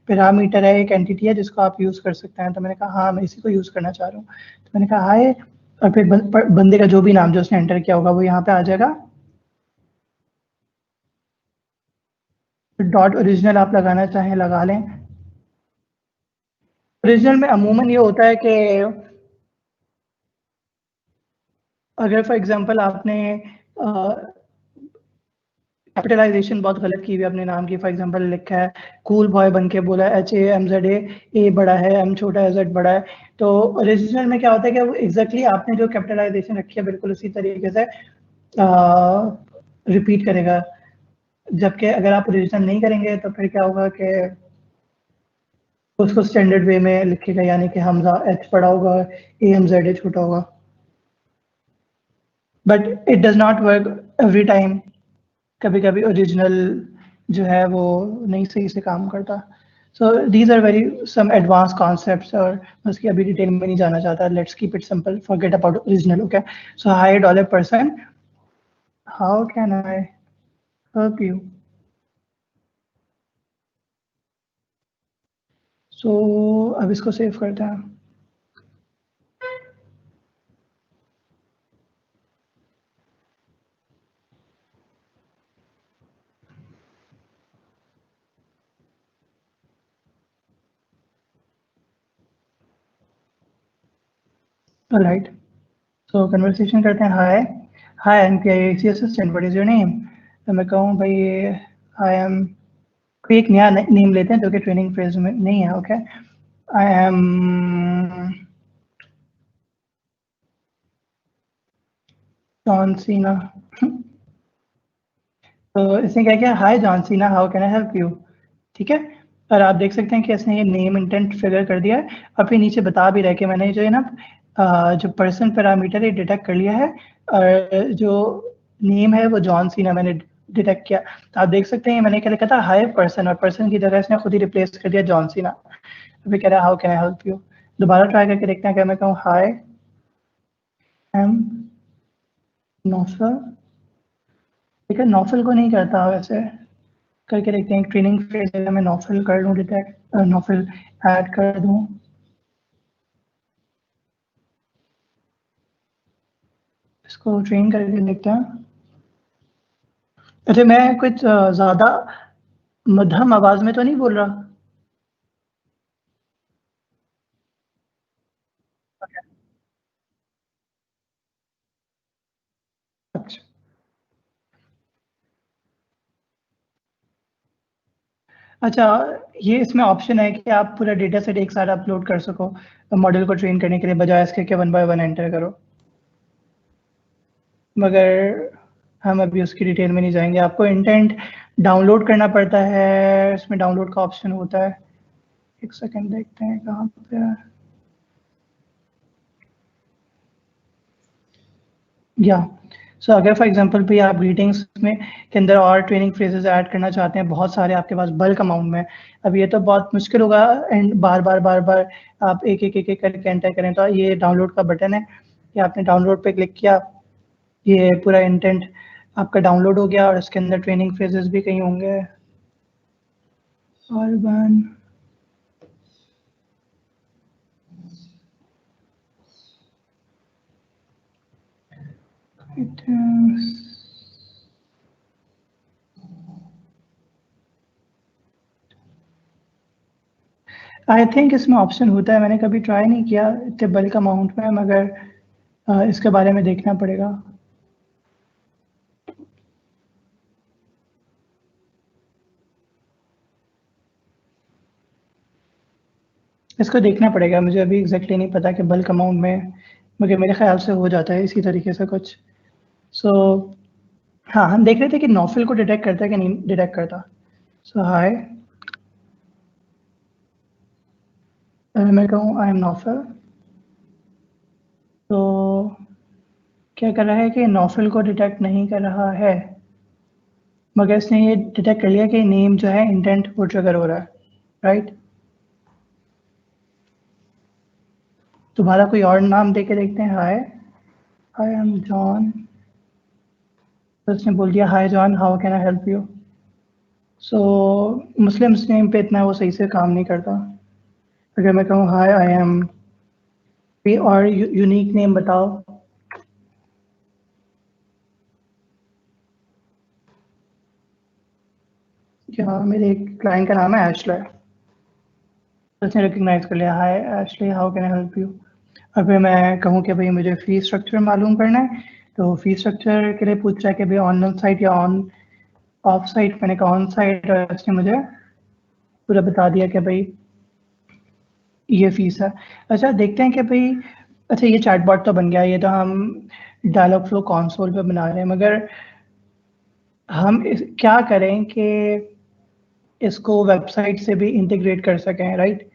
पैरामीटर है, एक एंटिटी है जिसको आप यूज़ कर सकते हैं। तो मैंने कहा हाँ, मैं इसी को यूज़ करना चाह रहा हूँ। तो मैंने कहा हाय, और फिर बंदे का जो भी नाम जो उसने एंटर किया होगा वो यहाँ पे आ जाएगा। डॉट ओरिजिनल आप लगाना चाहें लगा लें। ओरिजिनल में अमूमन ये होता है कि अगर फॉर एग्जांपल आपने कैपिटलाइजेशन बहुत गलत की हुई है अपने नाम की, फॉर एग्जांपल लिखा है कूल बॉय बन के बोला HAMZA, ए बड़ा है, एम छोटा है, Z बड़ा है, तो ओरिजिनल में क्या होता है कि वो एग्जैक्टली आपने जो कैपिटलाइजेशन रखी है बिल्कुल उसी तरीके से रिपीट करेगा। जबकि अगर आप ओरिजिनल नहीं करेंगे तो फिर क्या होगा कि उसको स्टैंडर्ड वे में लिखेगा, यानी कि हमजा H बड़ा होगा, AMZA छोटा होगा। But it does not work every time, कभी कभी ओरिजिनल जो है वो नहीं सही से काम करता। So these are very some advance concepts, और मैं उसकी अभी डिटेल में नहीं जाना चाहता। Let's keep it simple, forget about original, okay. So hi dollar person, how can I help you? So अब इसको सेव करते हैं। राइट, सो कन्वर्सेशन करते हैं। हाय हाय NPIAC assistant, what is your name? तो मैं कहूँ भाई आई एम, कोई एक नया नेम लेते हैं जो कि ट्रेनिंग फेज में नहीं है, okay. I am John Cena. तो इसने क्या किया, hi John Cena, how can I help you? ठीक है, और आप देख सकते हैं कि इसने ये नेम इंटेंट फिगर कर दिया है, और फिर नीचे बता भी रहा है कि मैंने जो है ना जो पर्सन पैरामीटर है डिटेक्ट कर लिया है, और जो नेम है वो जॉन सीना मैंने डिटेक्ट किया। तो आप देख सकते हैं मैंने क्या लिखा था, हाय पर्सन, और पर्सन की जगह इसने खुद ही रिप्लेस कर दिया जॉन सीना। अभी कह रहा है how can I help you? दोबारा ट्राई करके देखते हैं, क्या मैं कहूँ हाय एम नौफल, ठीक है, नौफल को नहीं करता वैसे, करके देखते हैं। ट्रेनिंग फेज में मैं नौफल कर लूँ, डिटेक्ट नौफल ऐड कर दूँ। इसको ट्रेन करके देखते हैं। अच्छा, मैं कुछ ज्यादा मध्यम आवाज में तो नहीं बोल रहा? अच्छा अच्छा, ये इसमें ऑप्शन है कि आप पूरा डेटा सेट एक साथ अपलोड कर सको मॉडल को ट्रेन करने के लिए, बजाय इसके कि 1 बाय 1 एंटर करो। मगर हम अभी उसकी डिटेल में नहीं जाएंगे। आपको इंटेंट डाउनलोड करना पड़ता है, इसमें डाउनलोड का ऑप्शन होता है। एक सेकंड देखते हैं कहाँ पे है। या सो अगर फॉर एग्जांपल भी आप ग्रीटिंग्स में के अंदर और ट्रेनिंग फ्रेजेस ऐड करना चाहते हैं, बहुत सारे आपके पास बल्क अमाउंट में, अब ये तो बहुत मुश्किल होगा एंड बार बार आप एक एक करके एंटर करें। तो ये डाउनलोड का बटन है, कि आपने डाउनलोड पे क्लिक किया, ये पूरा इंटेंट आपका डाउनलोड हो गया, और इसके अंदर ट्रेनिंग फ्रेजेस भी कहीं होंगे। अर्बन आई थिंक इसमें ऑप्शन होता है, मैंने कभी ट्राई नहीं किया इतने बल्क अमाउंट में, मगर इसके बारे में देखना पड़ेगा। इसको देखना पड़ेगा, मुझे अभी एग्जैक्टली नहीं पता कि बल्क अमाउंट में, मगर मेरे ख्याल से हो जाता है इसी तरीके से कुछ। सो हाँ, हम देख रहे थे कि नॉफल को डिटेक्ट करता है कि नहीं डिटेक्ट करता। सो हाय, मैं कहूँ आई एम नॉफल, तो क्या कर रहा है कि नॉफल को डिटेक्ट नहीं कर रहा है, मगर इसने ये डिटेक्ट कर लिया कि नेम जो है इंटेंट वो ट्रिगर हो रहा है, राइट। तुम्हारा कोई और नाम दे के देखते हैं, हाय आई एम जॉन, तो उसने बोल दिया hi John, how can I help you? So Muslims name पे इतना वो सही से काम नहीं करता। अगर मैं कहूँ हाय आई एम, कोई और यूनिक नेम बताओ। क्या, मेरे एक क्लाइंट का नाम है एशलर। उसने रिकग्नाइज कर लिया, hi Ashley how can I help you. और फिर मैं कहूँ कि भाई मुझे फी स्ट्रक्चर मालूम करना है, तो फी स्ट्रक्चर के लिए पूछ रहा है कि भाई ऑन साइट या ऑन ऑफ साइट। मैंने कहा ऑन साइट, और उसने मुझे पूरा बता दिया कि भाई ये फीस है। अच्छा देखते हैं कि भाई, अच्छा ये चैटबॉट तो बन गया, ये तो हम डायलॉग फ्लो कंसोल पे बना रहे हैं, मगर हम क्या करें कि इसको वेबसाइट से भी इंटीग्रेट कर सकें, राइट।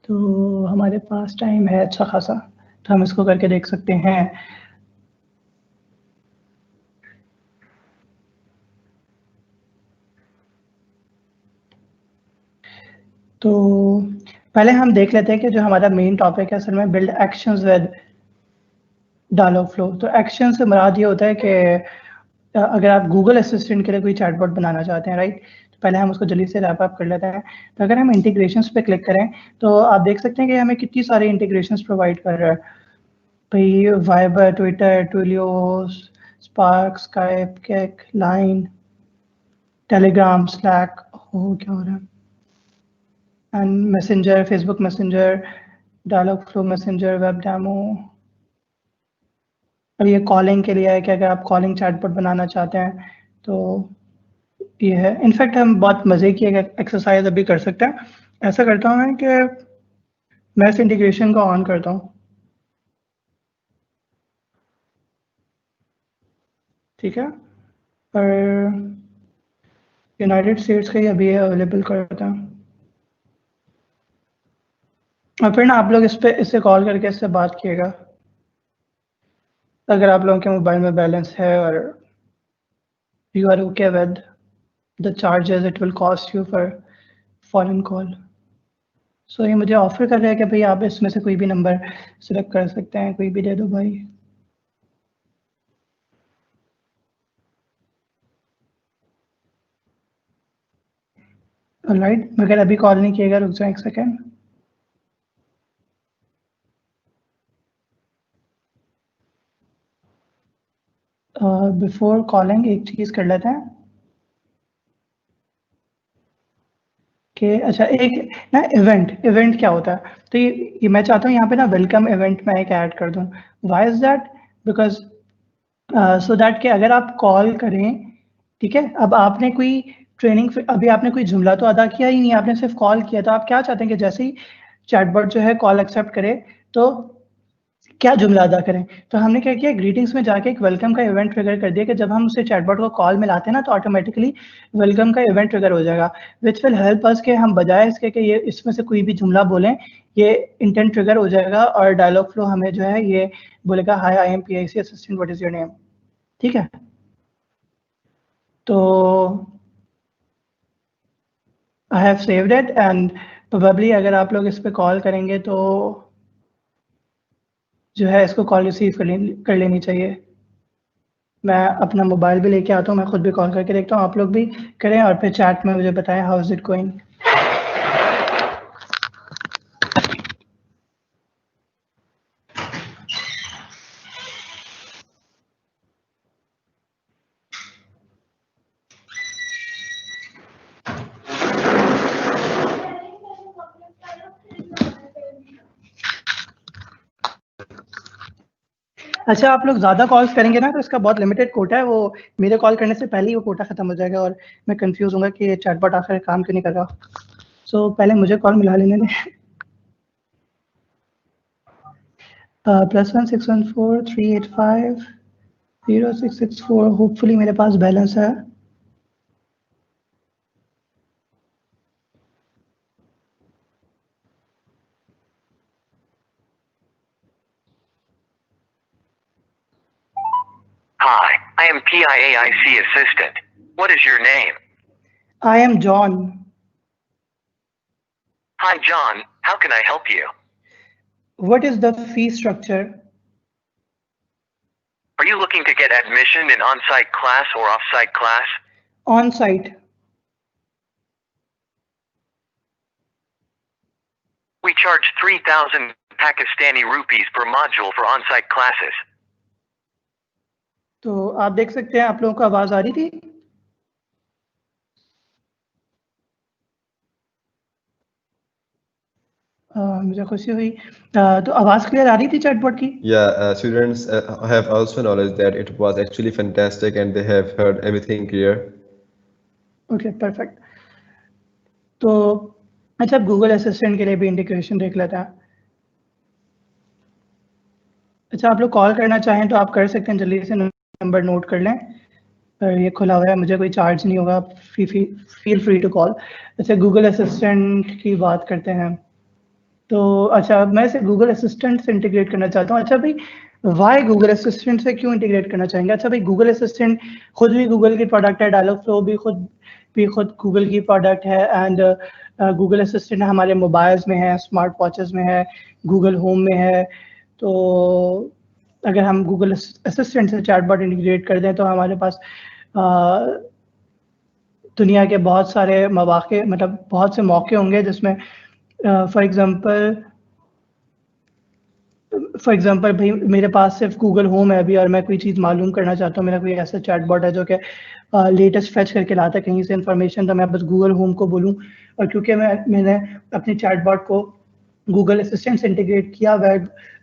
तो हमारे पास टाइम है अच्छा खासा, तो हम इसको करके देख सकते हैं। तो पहले हम देख लेते हैं कि जो हमारा मेन टॉपिक है असल में build actions with Dialogflow. तो एक्शन से मुराद ये होता है कि अगर आप गूगल असिस्टेंट के लिए कोई चैटबॉट बनाना चाहते हैं, राइट, तो पहले हम उसको जल्दी से रैप अप कर लेते हैं। तो अगर हम इंटीग्रेशंस पे क्लिक करें तो आप देख सकते हैं कि हमें कितनी सारी इंटीग्रेशंस प्रोवाइड कर रहा है भाई। Viber, Twitter, Twilio, Spark, Skype, Kik, Line, Telegram, Slack, हो क्या हो रहा है, and Messenger, Facebook Messenger, Dialogflow Messenger, web demo. और ये कॉलिंग के लिए है कि अगर आप कॉलिंग चैटबॉट बनाना चाहते हैं तो ये है। इनफैक्ट हम बहुत मज़े की एक एक्सरसाइज अभी कर सकते हैं। ऐसा करता हूँ मैं कि मैं इस इंटीग्रेशन को ऑन करता हूँ, ठीक है, और यूनाइटेड स्टेट्स का ही अभी अवेलेबल करता हूँ। और फिर ना आप लोग इससे कॉल करके इससे बात किएगा अगर आप लोगों के मोबाइल में बैलेंस है और you are okay with the charges it will cost you for foreign call. So ये मुझे ऑफर कर रहा है कि भाई आप इसमें से कोई भी नंबर सिलेक्ट कर सकते हैं, कोई भी दे दो भाई। ऑलराइट, मगर अभी कॉल नहीं किएगा, रुक जाए एक सेकेंड। बिफोर कॉलिंग एक चीज़ कर लेते हैं कि अच्छा एक ना इवेंट, इवेंट क्या होता है, तो ये मैं चाहता हूँ यहाँ पे ना वेलकम इवेंट मैं एक ऐड कर दूँ। Why is that, because so that कि अगर आप कॉल करें, ठीक है, अब आपने कोई ट्रेनिंग, अभी आपने कोई जुमला तो अदा किया ही नहीं, आपने सिर्फ कॉल किया, तो आप क्या चाहते हैं कि जैसे ही चैटबॉट जो है कॉल एक्सेप्ट करे तो क्या जुमला अदा करें। तो हमने क्या किया, ग्रीटिंग्स में जाके एक वेलकम का इवेंट ट्रिगर कर दिया कि जब हम उसे चैटबॉट को कॉल मिलाते हैं ना तो ऑटोमेटिकली वेलकम का इवेंट ट्रिगर हो जाएगा, विच विल हेल्प अस कि हम बजाय इसके कि ये इसमें से कोई भी जुमला बोलें, ये इंटेंट ट्रिगर हो जाएगा और डायलॉग फ्लो हमें जो है ये बोलेगा, hi I am PIC assistant, what is your name, ठीक है। तो I have saved it and probably अगर आप लोग इस पे कॉल करेंगे तो जो है इसको कॉल रिसीव कर लेनी चाहिए। मैं अपना मोबाइल भी लेके आता हूँ, मैं खुद भी कॉल करके देखता हूँ, आप लोग भी करें और फिर चैट में मुझे बताएं हाउ इज इट गोइंग। अच्छा आप लोग ज़्यादा कॉल्स करेंगे ना तो इसका बहुत लिमिटेड कोटा है, वो मेरे कॉल करने से पहले ही वो कोटा खत्म हो जाएगा और मैं कंफ्यूज हूँगा कि चैटबॉट आखिर काम क्यों नहीं कर रहा। सो पहले मुझे कॉल मिला लेने दें। +1 614 385 0664, होपफुली मेरे पास बैलेंस है। Hi, I am PIAIC assistant. What is your name? I am John. Hi John, how can I help you? What is the fee structure? Are you looking to get admission in on-site class or off-site class? On site. We charge 3,000 Pakistani rupees per module for on-site classes. तो आप देख सकते हैं, आप लोगों को आवाज़ आ रही थी? मुझे खुशी हुई। तो आवाज़ क्लियर आ रही थी चैटबॉट की? Yeah, students have also knowledge that it was actually fantastic and they have heard everything clear. Okay, perfect. तो अच्छा, अब गूगल असिस्टेंट के लिए भी इंटीग्रेशन देख लेते हैं। अच्छा, आप लोग कॉल करना चाहें तो आप कर सकते हैं, जल्दी से नंबर नोट कर लें। ये खुला हुआ है, मुझे कोई चार्ज नहीं होगा, फील फ्री टू कॉल। अच्छा, गूगल असिस्टेंट की बात करते हैं। तो अच्छा, मैं इसे गूगल असिस्टेंट से इंटीग्रेट करना चाहता हूँ। अच्छा भाई, वाई गूगल असिस्टेंट से क्यों इंटीग्रेट करना चाहेंगे? अच्छा भाई, गूगल असिस्टेंट खुद भी गूगल की प्रोडक्ट है, डायलॉग फ्लो भी खुद गूगल की प्रोडक्ट है, एंड गूगल असिस्टेंट हमारे मोबाइल्स में है, स्मार्ट वॉचेस में है, गूगल होम में है। तो अगर हम गूगल असिस्टेंट से चैटबॉट इंटीग्रेट कर दें तो हमारे पास दुनिया के बहुत सारे मौके, मतलब बहुत से मौके होंगे जिसमें फॉर एग्जांपल भाई मेरे पास सिर्फ गूगल होम है अभी, और मैं कोई चीज़ मालूम करना चाहता हूँ, मेरा कोई ऐसा चैटबॉट है जो कि लेटेस्ट फेच करके लाता है कहीं से इन्फॉर्मेशन, तो मैं बस गूगल होम को बोलूँ, और क्योंकि मैंने अपने चैटबॉट को गूगल असिस्टेंट से इंटीग्रेट किया हुआ है,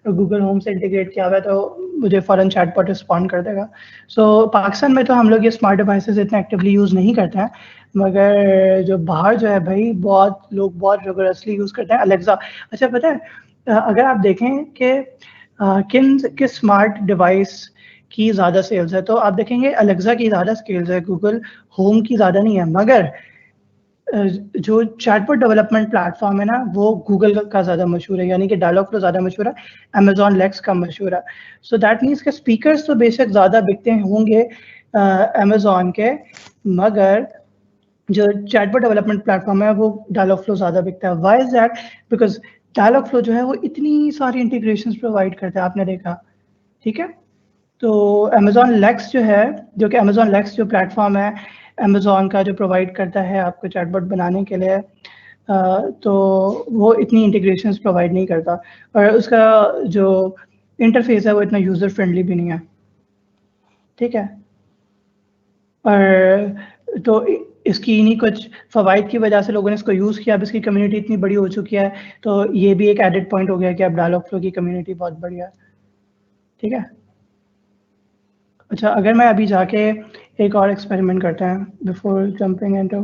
गूगल होम से इंटीग्रेट किया हुआ है, तो मुझे फ़ौरन चैटबॉट रिस्पॉन्ड कर देगा। सो पाकिस्तान में तो हम लोग ये स्मार्ट डिवाइसेस इतना एक्टिवली यूज़ नहीं करते हैं, मगर जो बाहर जो है भाई, बहुत लोग बहुत रिगोरसली यूज़ करते हैं अलेक्सा। अच्छा, पता है अगर आप देखें कि किस स्मार्ट डिवाइस की ज़्यादा सेल्स है, तो आप देखेंगे अलेक्सा की ज़्यादा सेल्स है, गूगल होम की ज़्यादा नहीं है। मगर जो चैटबॉट डेवलपमेंट प्लेटफॉर्म है ना, वो गूगल का ज़्यादा मशहूर है, यानी कि डायलॉग फ्लो ज़्यादा मशहूर है, अमेजॉन लेक्स का मशहूर है। सो दैट मीन्स के स्पीकर्स तो बेशक ज़्यादा बिकते होंगे अमेजॉन के, मगर जो चैटबॉट डेवलपमेंट प्लेटफॉर्म है वो डायलॉग फ्लो ज़्यादा बिकता है। Why is that? Because Dialogflow जो है वो इतनी सारी इंटीग्रेशंस प्रोवाइड करता है, आपने देखा, ठीक है। तो अमेजॉन लेक्स जो है, जो कि अमेजॉन लेक्स जो प्लेटफॉर्म है अमेजॉन का, जो प्रोवाइड करता है आपको चैटबॉट बनाने के लिए, तो वो इतनी इंटीग्रेशंस प्रोवाइड नहीं करता, और उसका जो इंटरफेस है वो इतना यूज़र फ्रेंडली भी नहीं है, ठीक है। और तो इसकी इन्हीं कुछ फ़वाइद की वजह से लोगों ने इसको यूज़ किया। अब इसकी कम्युनिटी इतनी बड़ी हो चुकी है, तो ये भी एक एडेड पॉइंट हो गया कि अब डायलॉग फ्लो की कम्युनिटी बहुत बड़ी है, ठीक है। अच्छा, अगर मैं अभी जाके एक और एक्सपेरिमेंट करते हैं before jumping into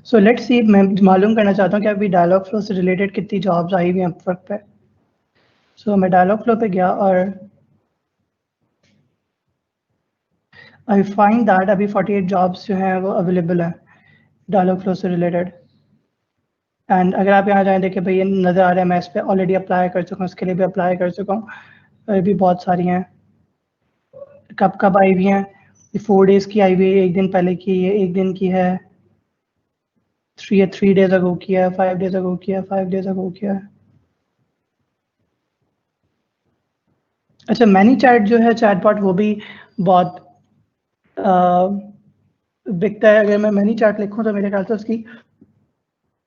so let's see, मैं मालूम करना चाहता हूँ कि अभी डायलॉग फ्लो से रिलेटेड कितनी जॉब्स आई हुई हैं अपवर्क पे। सो मैं डायलॉग फ्लो पे गया और आई फाइंड दैट अभी 48 जॉब्स जो हैं वो अवेलेबल है डायलॉग फ्लो से रिलेटेड। एंड अगर आप यहाँ जाएँ, देखिए भाई ये नज़र आ रहा है, मैं इस पर ऑलरेडी अप्लाई कर चुका हूँ, इसके लिए भी अप्लाई कर चुका हूँ, और भी बहुत सारी हैं। कब आई हुई हैं? 4 डेज़ की आई हुई है, 1 दिन पहले की है, 1 दिन की है, 3 डेज अगो की है, 5 डेज अगो की है, 5 डेज अगो की है। अच्छा, मैनी चैट जो है चैटबॉट, वो भी बहुत बिकता है। अगर मैं मैनी चैट लिखूँ तो मेरे ख्याल से उसकी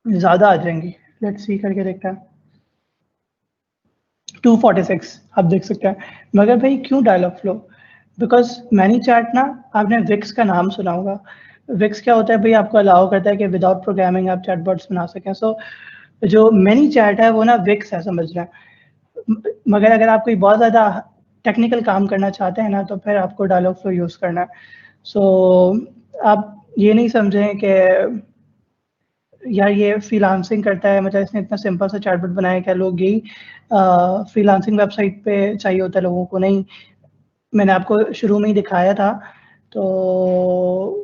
ज़्यादा आ जाएंगी। लेट्स सी करके देखते हैं। 246 आप देख सकते हैं। मगर भाई क्यों Dialogflow? Because many chat ना, आपने विक्स का नाम सुना होगा। विक्स क्या होता है भाई? आपको अलाउ करता है कि विदाउट प्रोग्रामिंग आप चैटबॉट्स बना सकें। सो जो मैनी चैट है वो ना विक्स है, समझ रहे हैं। मगर अगर आप कोई बहुत ज़्यादा टेक्निकल काम करना चाहते हैं ना, तो फिर आपको डायलॉग फ्लो यूज़ करना है। सो आप ये नहीं समझें कि यार ये फ्रीलांसिंग करता है, मतलब इसने इतना सिंपल सा चैटबॉट बनाया, क्या लोग यही फ्रीलांसिंग वेबसाइट पे चाहिए होता है लोगों को? नहीं, मैंने आपको शुरू में ही दिखाया था, तो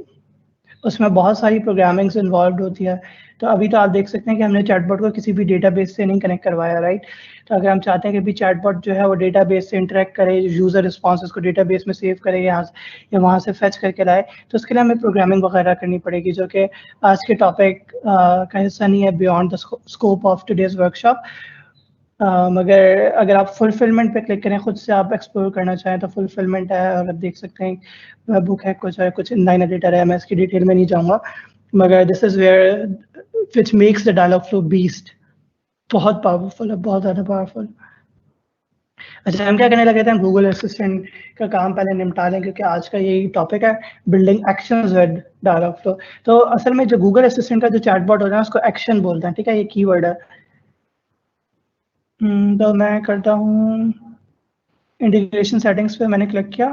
उसमें बहुत सारी प्रोग्रामिंग्स इन्वॉल्व होती है। तो अभी तो आप देख सकते हैं कि हमने चैटबॉट को किसी भी डेटाबेस से नहीं कनेक्ट करवाया, राइट। तो अगर हम चाहते हैं कि भी चैटबॉट जो है वो डेटाबेस से इंटरेक्ट करे, यूज़र रिस्पॉन्सेज को डेटाबेस में सेव करे, या वहाँ से फेच करके लाए, तो उसके लिए हमें प्रोग्रामिंग वगैरह करनी पड़ेगी, जो कि आज के टॉपिक का हिस्सा नहीं है, beyond the scope of today's workshop. मगर अगर आप फुलफिलमेंट पे क्लिक करें, खुद से आप एक्सप्लोर करना चाहें, तो फुलफिलमेंट है, और आप देख सकते हैं वेब बुक है, कुछ है, कुछ इनलाइन एडिटर है, मैं इसकी डिटेल में नहीं जाऊँगा। मगर this is where which makes the Dialogflow beast. बहुत पावरफुल है, बहुत ज़्यादा पावरफुल। अच्छा, हम क्या करने लगे थे, हम गूगल असिस्टेंट का काम पहले निपटा लें, क्योंकि आज का यही टॉपिक है, building actions with Dialogflow. तो असल में जो गूगल असिस्टेंट का जो चैटबॉट होता है उसको एक्शन बोलते हैं, ठीक है, ये कीवर्ड है। तो मैं करता हूँ इंटीग्रेशन सेटिंग्स पे मैंने क्लिक किया।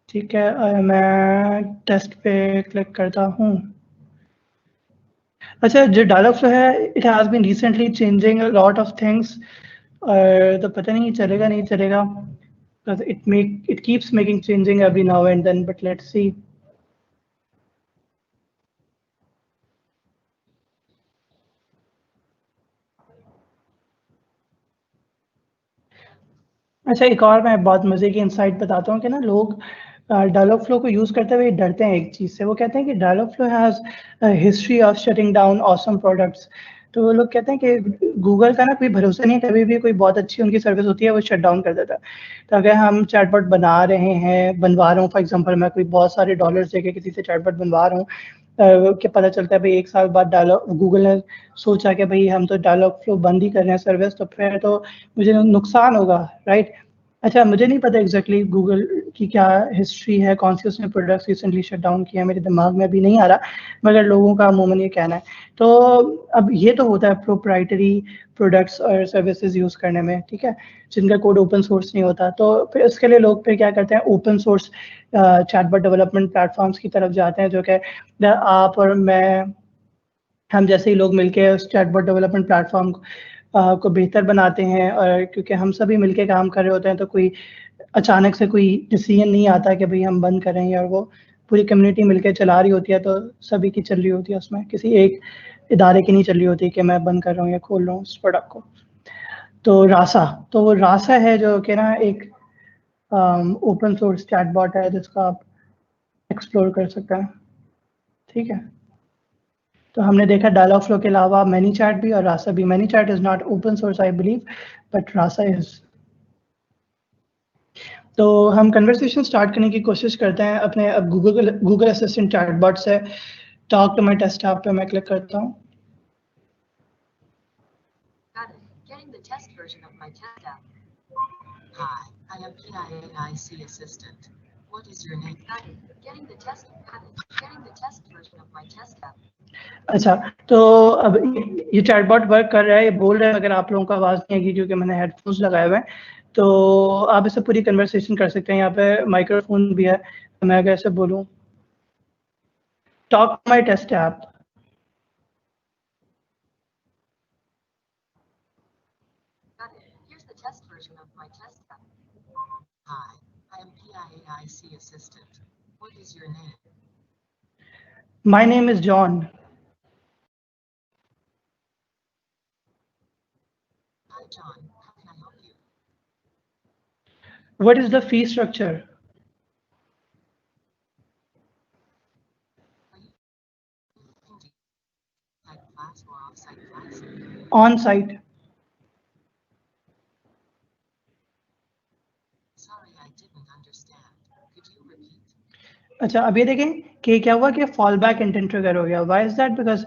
ठीक है, मैं टेस्ट पे क्लिक करता हूँ। अच्छा, जो डायलॉग फ्लो है, it has been recently changing a lot of things, और तो पता नहीं चलेगा नहीं चलेगा, because it keeps making changing every now and then, but let's see. अच्छा, एक और मैं बहुत मजे की इंसाइट बताता हूँ कि ना लोग डायलॉग फ्लो को यूज करते हुए डरते हैं एक चीज से। वो कहते हैं कि Dialogflow has history of shutting down awesome products. तो वो लोग कहते हैं कि गूगल का ना कोई भरोसा नहीं, कभी भी कोई बहुत अच्छी उनकी सर्विस होती है वो शट डाउन कर देता है। तो अगर हम चैटबॉट बना रहे हैं, बनवा रहा हूँ, फॉर एग्जांपल मैं कोई बहुत सारे डॉलर्स देके किसी से चैटबॉट बनवा रहा हूँ, कि पता चलता है भाई 1 साल बाद डायलॉग गूगल ने सोचा कि भाई हम तो डायलॉग फ्लो बंद ही कर रहे हैं सर्विस, तो फिर तो मुझे नुकसान होगा, राइट। अच्छा, मुझे नहीं पता एग्जैक्टली गूगल की क्या हिस्ट्री है, कौन सी उसने प्रोडक्ट्स रिसेंटली शट डाउन किया, मेरे दिमाग में अभी नहीं आ रहा, मगर लोगों का अमूमन ये कहना है। तो अब ये तो होता है प्रोप्राइटरी प्रोडक्ट्स और सर्विसेज यूज़ करने में, ठीक है, जिनका कोड ओपन सोर्स नहीं होता। तो फिर उसके लिए लोग फिर क्या करते हैं, open source chatbot development platforms की तरफ जाते हैं, जो कि आप और मैं, हम जैसे ही लोग मिलके उस चैटबॉट डेवलपमेंट प्लेटफॉर्म को बेहतर बनाते हैं। और क्योंकि हम सभी मिलके काम कर रहे होते हैं, तो कोई अचानक से कोई डिसीजन नहीं आता कि भाई हम बंद करें, और वो पूरी कम्युनिटी मिलके चला रही होती है, तो सभी की चल रही होती है, उसमें किसी एक इदारे की नहीं चल रही होती कि मैं बंद कर रहा हूँ या खोल रहा हूँ उस प्रोडक्ट को। तो रासा, तो वो रासा है जो कि ना एक ओपन सोर्स चैटबॉट है जिसका आप एक्सप्लोर कर सकते हैं, ठीक है। तो हमने देखा डायलॉग फ्लो के अलावा मैनी चैट भी और रासा भी। Many chat is not open source I believe, but Rasa is. तो हम कन्वर्सेशन स्टार्ट करने की कोशिश करते हैं अपने अब गूगल असिस्टेंट चैटबॉट से। Talk to my test app पे मैं क्लिक करता हूँ। Getting the test version of my test app. Hi, I am PIAIC assistant. What is your name? Getting the test version of my test app. अच्छा, तो अब ये chatbot work कर रहा है, ये बोल रहा है, अगर आप लोगों को आवाज़ नहीं आएगी क्योंकि मैंने हेडफोन्स लगाए हुए हैं, तो आप इससे पूरी कन्वर्सेशन कर सकते हैं। यहाँ पे माइक्रोफोन भी है, तो मैं अगर ऐसे बोलूँ, talk my test app, Here's the test version of my test app. Hi, I am PIAIC assistant. What is your name? My name is John. Hi John, how can I help you? What is the fee structure? Are you looking to like class or off-site class? On site. Sorry, I didn't understand. Could you repeat? अच्छा, अब ये देखें कि क्या हुआ कि fall back intent trigger हो गया। Y is that? बिकॉज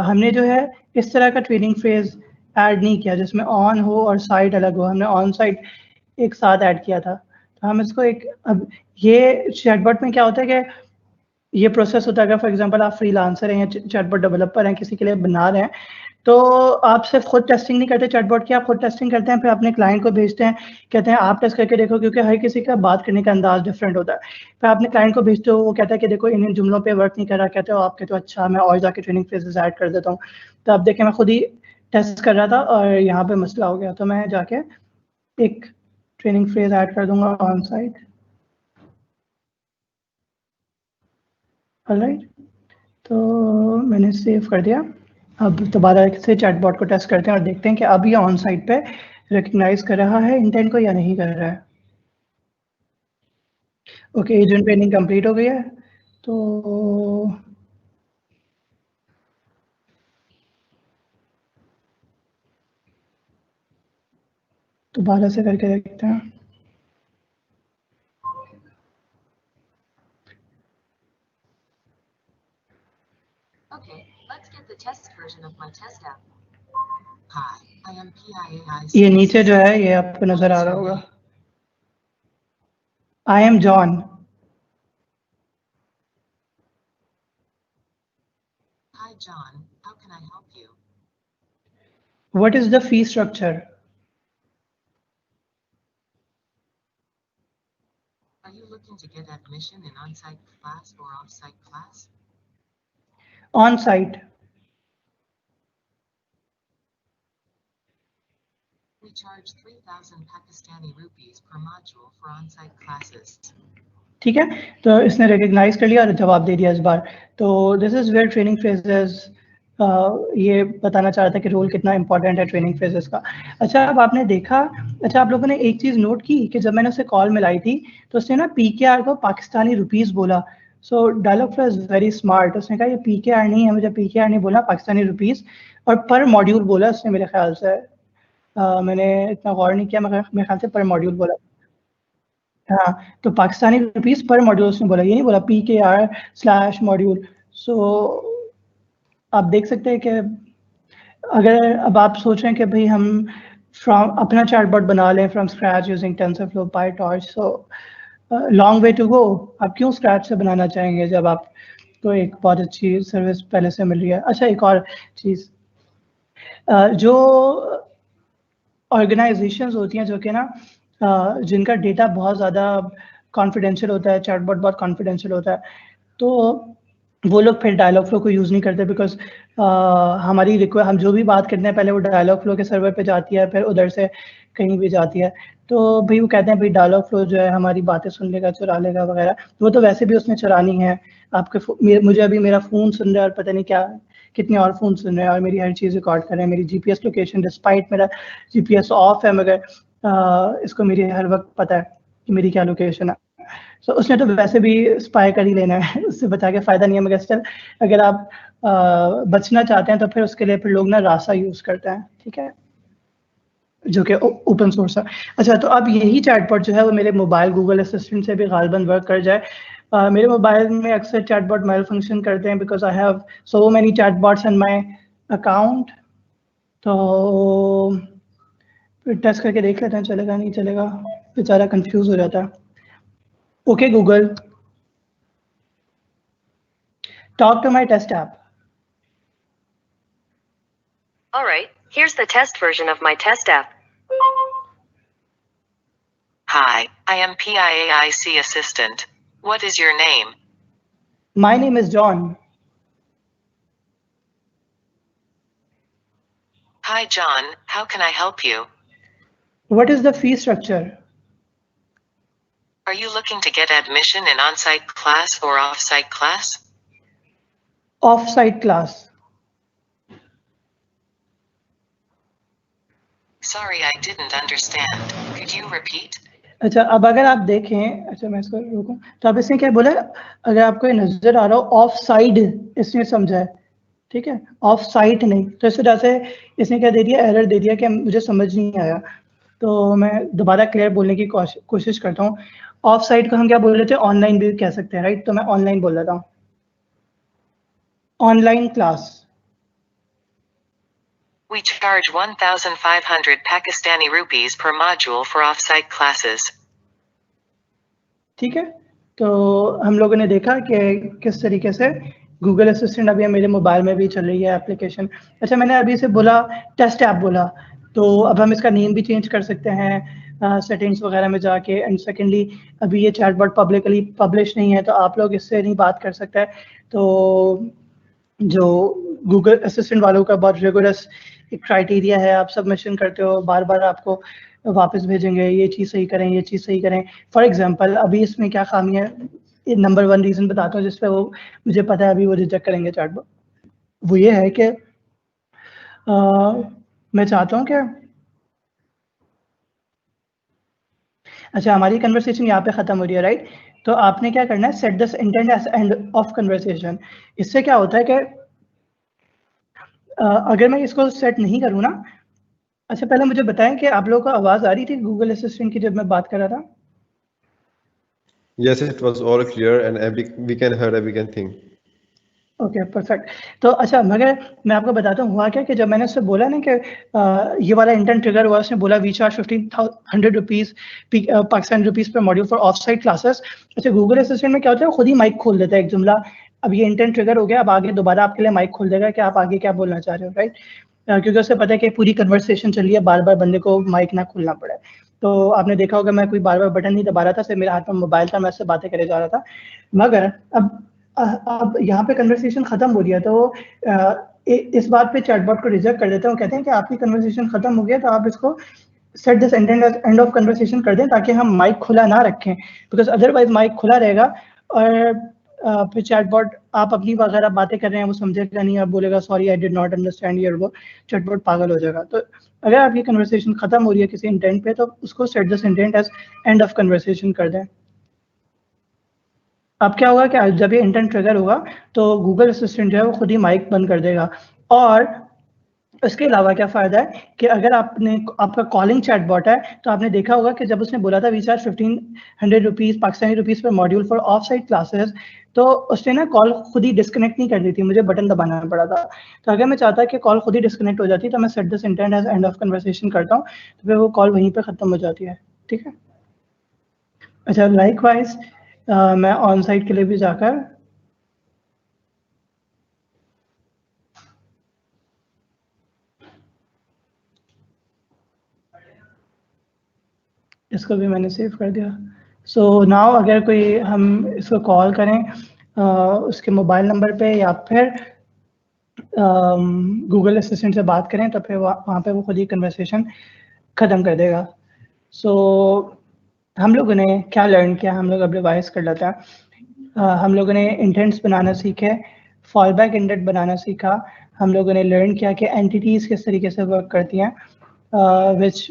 हमने जो है इस तरह का ट्रेनिंग फेज ऐड नहीं किया जिसमें ऑन हो और साइट अलग हो, हमने ऑन साइट एक साथ ऐड किया था। तो हम इसको एक, अब ये चैटबॉट में क्या होता है कि ये प्रोसेस होता है, अगर फॉर एग्जांपल आप फ्रीलांसर हैं या चैटबॉट डेवलपर हैं, किसी के लिए बना रहे हैं, तो आप सिर्फ खुद टेस्टिंग नहीं करते चैटबॉट की, आप खुद टेस्टिंग करते हैं, फिर अपने क्लाइंट को भेजते हैं, कहते हैं आप टेस्ट करके देखो, क्योंकि हर किसी का बात करने का अंदाज डिफरेंट होता है। फिर अपने क्लाइंट को भेजते हो, वो कहता है कि देखो इन जुमलों पे वर्क नहीं कर रहा, कहते हो, आप कहते हो अच्छा मैं और जाके ट्रेनिंग फेजेस ऐड कर देता हूँ। तो आप देखें, मैं खुद ही टेस्ट कर रहा था और यहाँ पे मसला हो गया, तो मैं जाके एक ट्रेनिंग फेज ऐड कर दूंगा ऑन साइट। ऑलराइट, तो मैंने सेव कर दिया। अब दोबारा से चैटबॉट को टेस्ट करते हैं और देखते हैं कि अब ये ऑन साइट पे रिकग्नाइज कर रहा है इंटेंट को या नहीं कर रहा है। ओके, एजेंट ट्रेनिंग कंप्लीट हो गई है, तो दोबारा से करके देखते हैं। Okay, let's get the test version of my test app. Hi, I am PIAIC. ये नीचे जो है ये आपको नजर आ रहा होगा, I am John. Hi John, how can I help you? What is the fee structure? Are you looking to get admission in on-site class or off-site class? On site. We charge 3,000 Pakistani rupees per module for on-site classes. ठीक है, तो इसने recognise कर लिया और जवाब दे दिया इस बार। तो this is where training phases, ये बताना चाह रहा था कि रोल कितना इंपॉर्टेंट है ट्रेनिंग फेजेस का। अच्छा, अब आपने देखा, अच्छा आप लोगों ने एक चीज नोट की कि जब मैंने उसे कॉल मिलाई थी तो उसने ना PKR को पाकिस्तानी रुपीस बोला। सो डायलॉगफ्लो इज वेरी स्मार्ट, उसने कहा ये PKR नहीं है, मुझे PKR नहीं बोला, पाकिस्तानी रुपीस, और पर मॉड्यूल बोला उसने मेरे ख्याल से। मैंने इतना गौर नहीं किया, मेरे ख्याल से पर मॉड्यूल बोला। हाँ, तो पाकिस्तानी रुपीस पर मॉड्यूल उसने बोला, ये नहीं बोला PKR/मॉड्यूल। सो आप देख सकते हैं कि अगर अब आप सोच रहे हैं कि भाई हम फ्रॉम अपना चैटबॉट बना लें from scratch using TensorFlow, PyTorch, so long way to go. आप क्यों स्क्रैच से बनाना चाहेंगे जब आपको एक बहुत अच्छी सर्विस पहले से मिल रही है। अच्छा, एक और चीज़, जो ऑर्गेनाइजेशंस होती हैं जो कि ना जिनका डेटा बहुत ज़्यादा कॉन्फिडेंशियल होता है, चैटबॉट बहुत कॉन्फिडेंशियल होता है, तो वो लोग फिर डायलॉगफ्लो को यूज़ नहीं करते, बिकॉज हमारी रिक्वेस्ट, हम जो भी बात करते हैं पहले वो डायलॉगफ्लो के सर्वर पे जाती है, फिर उधर से कहीं भी जाती है। तो भाई वो कहते हैं भाई डायलॉगफ्लो जो है हमारी बातें सुन लेगा, चुरा लेगा वगैरह। वो तो वैसे भी उसने चुरानी है आपके, मुझे अभी मेरा फ़ोन सुन रहा है और पता नहीं क्या कितने और फ़ोन सुन रहे हैं, और मेरी हर चीज़ रिकॉर्ड कर रहे हैं, मेरी GPS लोकेशन, डिस्पाइट मेरा GPS ऑफ है, मगर इसको मेरी हर वक्त पता है कि मेरी क्या लोकेशन है। सो उसने तो वैसे भी स्पाई कर ही लेना है, उससे बचा के फ़ायदा नहीं है। मगर स्टिल अगर आप बचना चाहते हैं तो फिर उसके लिए फिर लोग ना रासा यूज़ करते हैं, ठीक है, जो कि ओपन सोर्स है। अच्छा, तो अब यही चैटबॉट जो है वो मेरे मोबाइल गूगल असिस्टेंट से भी गालिबन वर्क कर जाए। मेरे मोबाइल में अक्सर चैटबॉट मेल फंक्शन करते हैं because I have so many chatbots in my account. तो टेस्ट करके देख लेते हैं, चलेगा नहीं चलेगा, बेचारा कंफ्यूज हो जाता है। Okay Google, talk to my test app. All right, here's the test version of my test app. Hi, I am PIAIC assistant. What is your name? My name is John. Hi John, how can I help you? What is the fee structure? Are you looking to get admission in on-site class or off-site class? Off-site class. Sorry, I didn't understand. Could you repeat? अच्छा, अब अगर आप देखें, अच्छा मैं इसको रोकूं, तो अब इसने क्या बोला, अगर आपको ये नजर आ रहा हो ऑफ साइड, इसने समझा है, ठीक है, ऑफ साइट नहीं। तो इस वजह से इसने क्या दे दिया, एरर दे दिया कि मुझे समझ नहीं आया। तो मैं दोबारा क्लियर बोलने की कोशिश करता हूँ। ऑफ साइट को हम क्या बोल रहे थे, ऑनलाइन भी कह सकते हैं, राइट। तो मैं ऑनलाइन बोल रहा हूँ, online class. We charge 1,500 Pakistani rupees per module for off-site classes. ठीक है, तो हम लोगों ने देखा कि किस तरीके से गूगल असिस्टेंट अभी मेरे मोबाइल में भी चल रही है एप्लीकेशन। अच्छा, मैंने अभी से बोला टेस्ट ऐप बोला, तो अब हम इसका नेम भी चेंज कर सकते हैं सेटिंग्स वगैरह में जाके। एंड सेकेंडली, अभी ये चैटबॉट पब्लिकली पब्लिश नहीं है, तो आप लोग इससे नहीं बात कर सकते। तो जो गूगल असिस्टेंट वालों का बहुत रिगोरस एक क्राइटेरिया है, आप सबमिशन करते हो, बार बार आपको वापस भेजेंगे, ये चीज़ सही करें, ये चीज़ सही करें। फॉर एग्जांपल, अभी इसमें क्या खामी है, नंबर 1 रीज़न बताता हूँ जिस पे वो मुझे पता है अभी वो रिजेक्ट करेंगे चैटबॉट। वो ये है कि मैं चाहता हूँ कि अच्छा, हमारी कन्वर्सेशन यहाँ पे ख़त्म हो रही है, राइट। तो आपने क्या करना है, set this intent as end of conversation. इससे क्या होता है कि अगर मैं इसको सेट नहीं करूँ ना, अच्छा पहले मुझे बताएं कि आप लोगों को आवाज़ आ रही थी गूगल असिस्टेंट की जब मैं बात कर रहा था? Yes, it was all clear and we can hear everything. Okay perfect. तो अच्छा, मगर मैं आपको बताता हूँ हुआ क्या कि जब मैंने उससे बोला ना कि ये वाला इंटर्न ट्रिगर हुआ, उसने बोला we charge 1500 rupees Pakistan rupees per module for off site classes. अच्छा, गूगल असिस्टेंट में क्या होता है, खुद ही माइक खोल देता है एक जुमला, अब ये इंटर्न ट्रिगर हो गया, अब आगे दोबारा आपके लिए माइक खोल देगा कि आप आगे क्या बोलना चाह रहे हो, राइट? क्योंकि उसे पता है कि पूरी कन्वर्सेशन चल रही है, बार बार बंदे को माइक ना खोलना पड़े। तो आपने देखा होगा मैं कोई बार बार बटन नहीं दबा रहा था, सिर्फ मेरे हाथ में मोबाइल था, मैं उससे बातें करे जा रहा था। मगर अब यहाँ पे कन्वर्सेशन खत्म हो रही है, तो इस बात पे चैटबॉट को रिजेक्ट कर देते हैं। वो कहते हैं कि आपकी कन्वर्सेशन खत्म हो गया, तो आप इसको set this and of conversation कर दें, ताकि हम माइक खुला ना रखें, बिकॉज अदरवाइज माइक खुला रहेगा और फिर चैटबॉट आप अपनी वगैरह बातें कर रहे हैं, वो समझेगा नहीं, आप बोलेगा sorry I did not understand your, वो चैटबॉट पागल हो जाएगा। तो अगर आपकी कन्वर्सेशन खत्म हो रही है किसी इंटेंट पे, तो उसको set this intent as end of conversation कर दें। अब क्या होगा कि जब ये इंटेंट ट्रिगर होगा तो गूगल असिस्टेंट जो है वो खुद ही माइक बंद कर देगा। और इसके अलावा क्या फ़ायदा है कि अगर आपका कॉलिंग चैटबॉट है, तो आपने देखा होगा कि जब उसने बोला था we charge 1500 rupees Pakistani rupees per module for off site classes, तो उसने ना कॉल खुद ही डिस्कनेक्ट नहीं कर दी थी, मुझे बटन दबाना पड़ा था। तो अगर मैं चाहता कि कॉल खुद ही डिस्कनेक्ट हो जाती, तो मैं set this intent as end of conversation करता हूँ, तो फिर वो कॉल वहीं पे ख़त्म हो जाती है। ठीक है। अच्छा, लाइकवाइज मैं ऑन साइट के लिए भी जाकर इसको भी मैंने सेव कर दिया। सो नाउ अगर कोई हम इसको कॉल करें उसके मोबाइल नंबर पे या फिर गूगल असिस्टेंट से बात करें, तो फिर वहाँ पे वो खुद ही कन्वर्सेशन ख़त्म कर देगा। सो हम लोगों ने क्या लर्न किया, हम लोग अब रिवाइज कर लेते हैं। हम लोगों ने इंटेंट्स बनाना सीखे, फॉल बैक इंडेंट बनाना सीखा, हम लोगों ने लर्न किया कि एंटिटीज़ किस तरीके से वर्क करती हैं, विच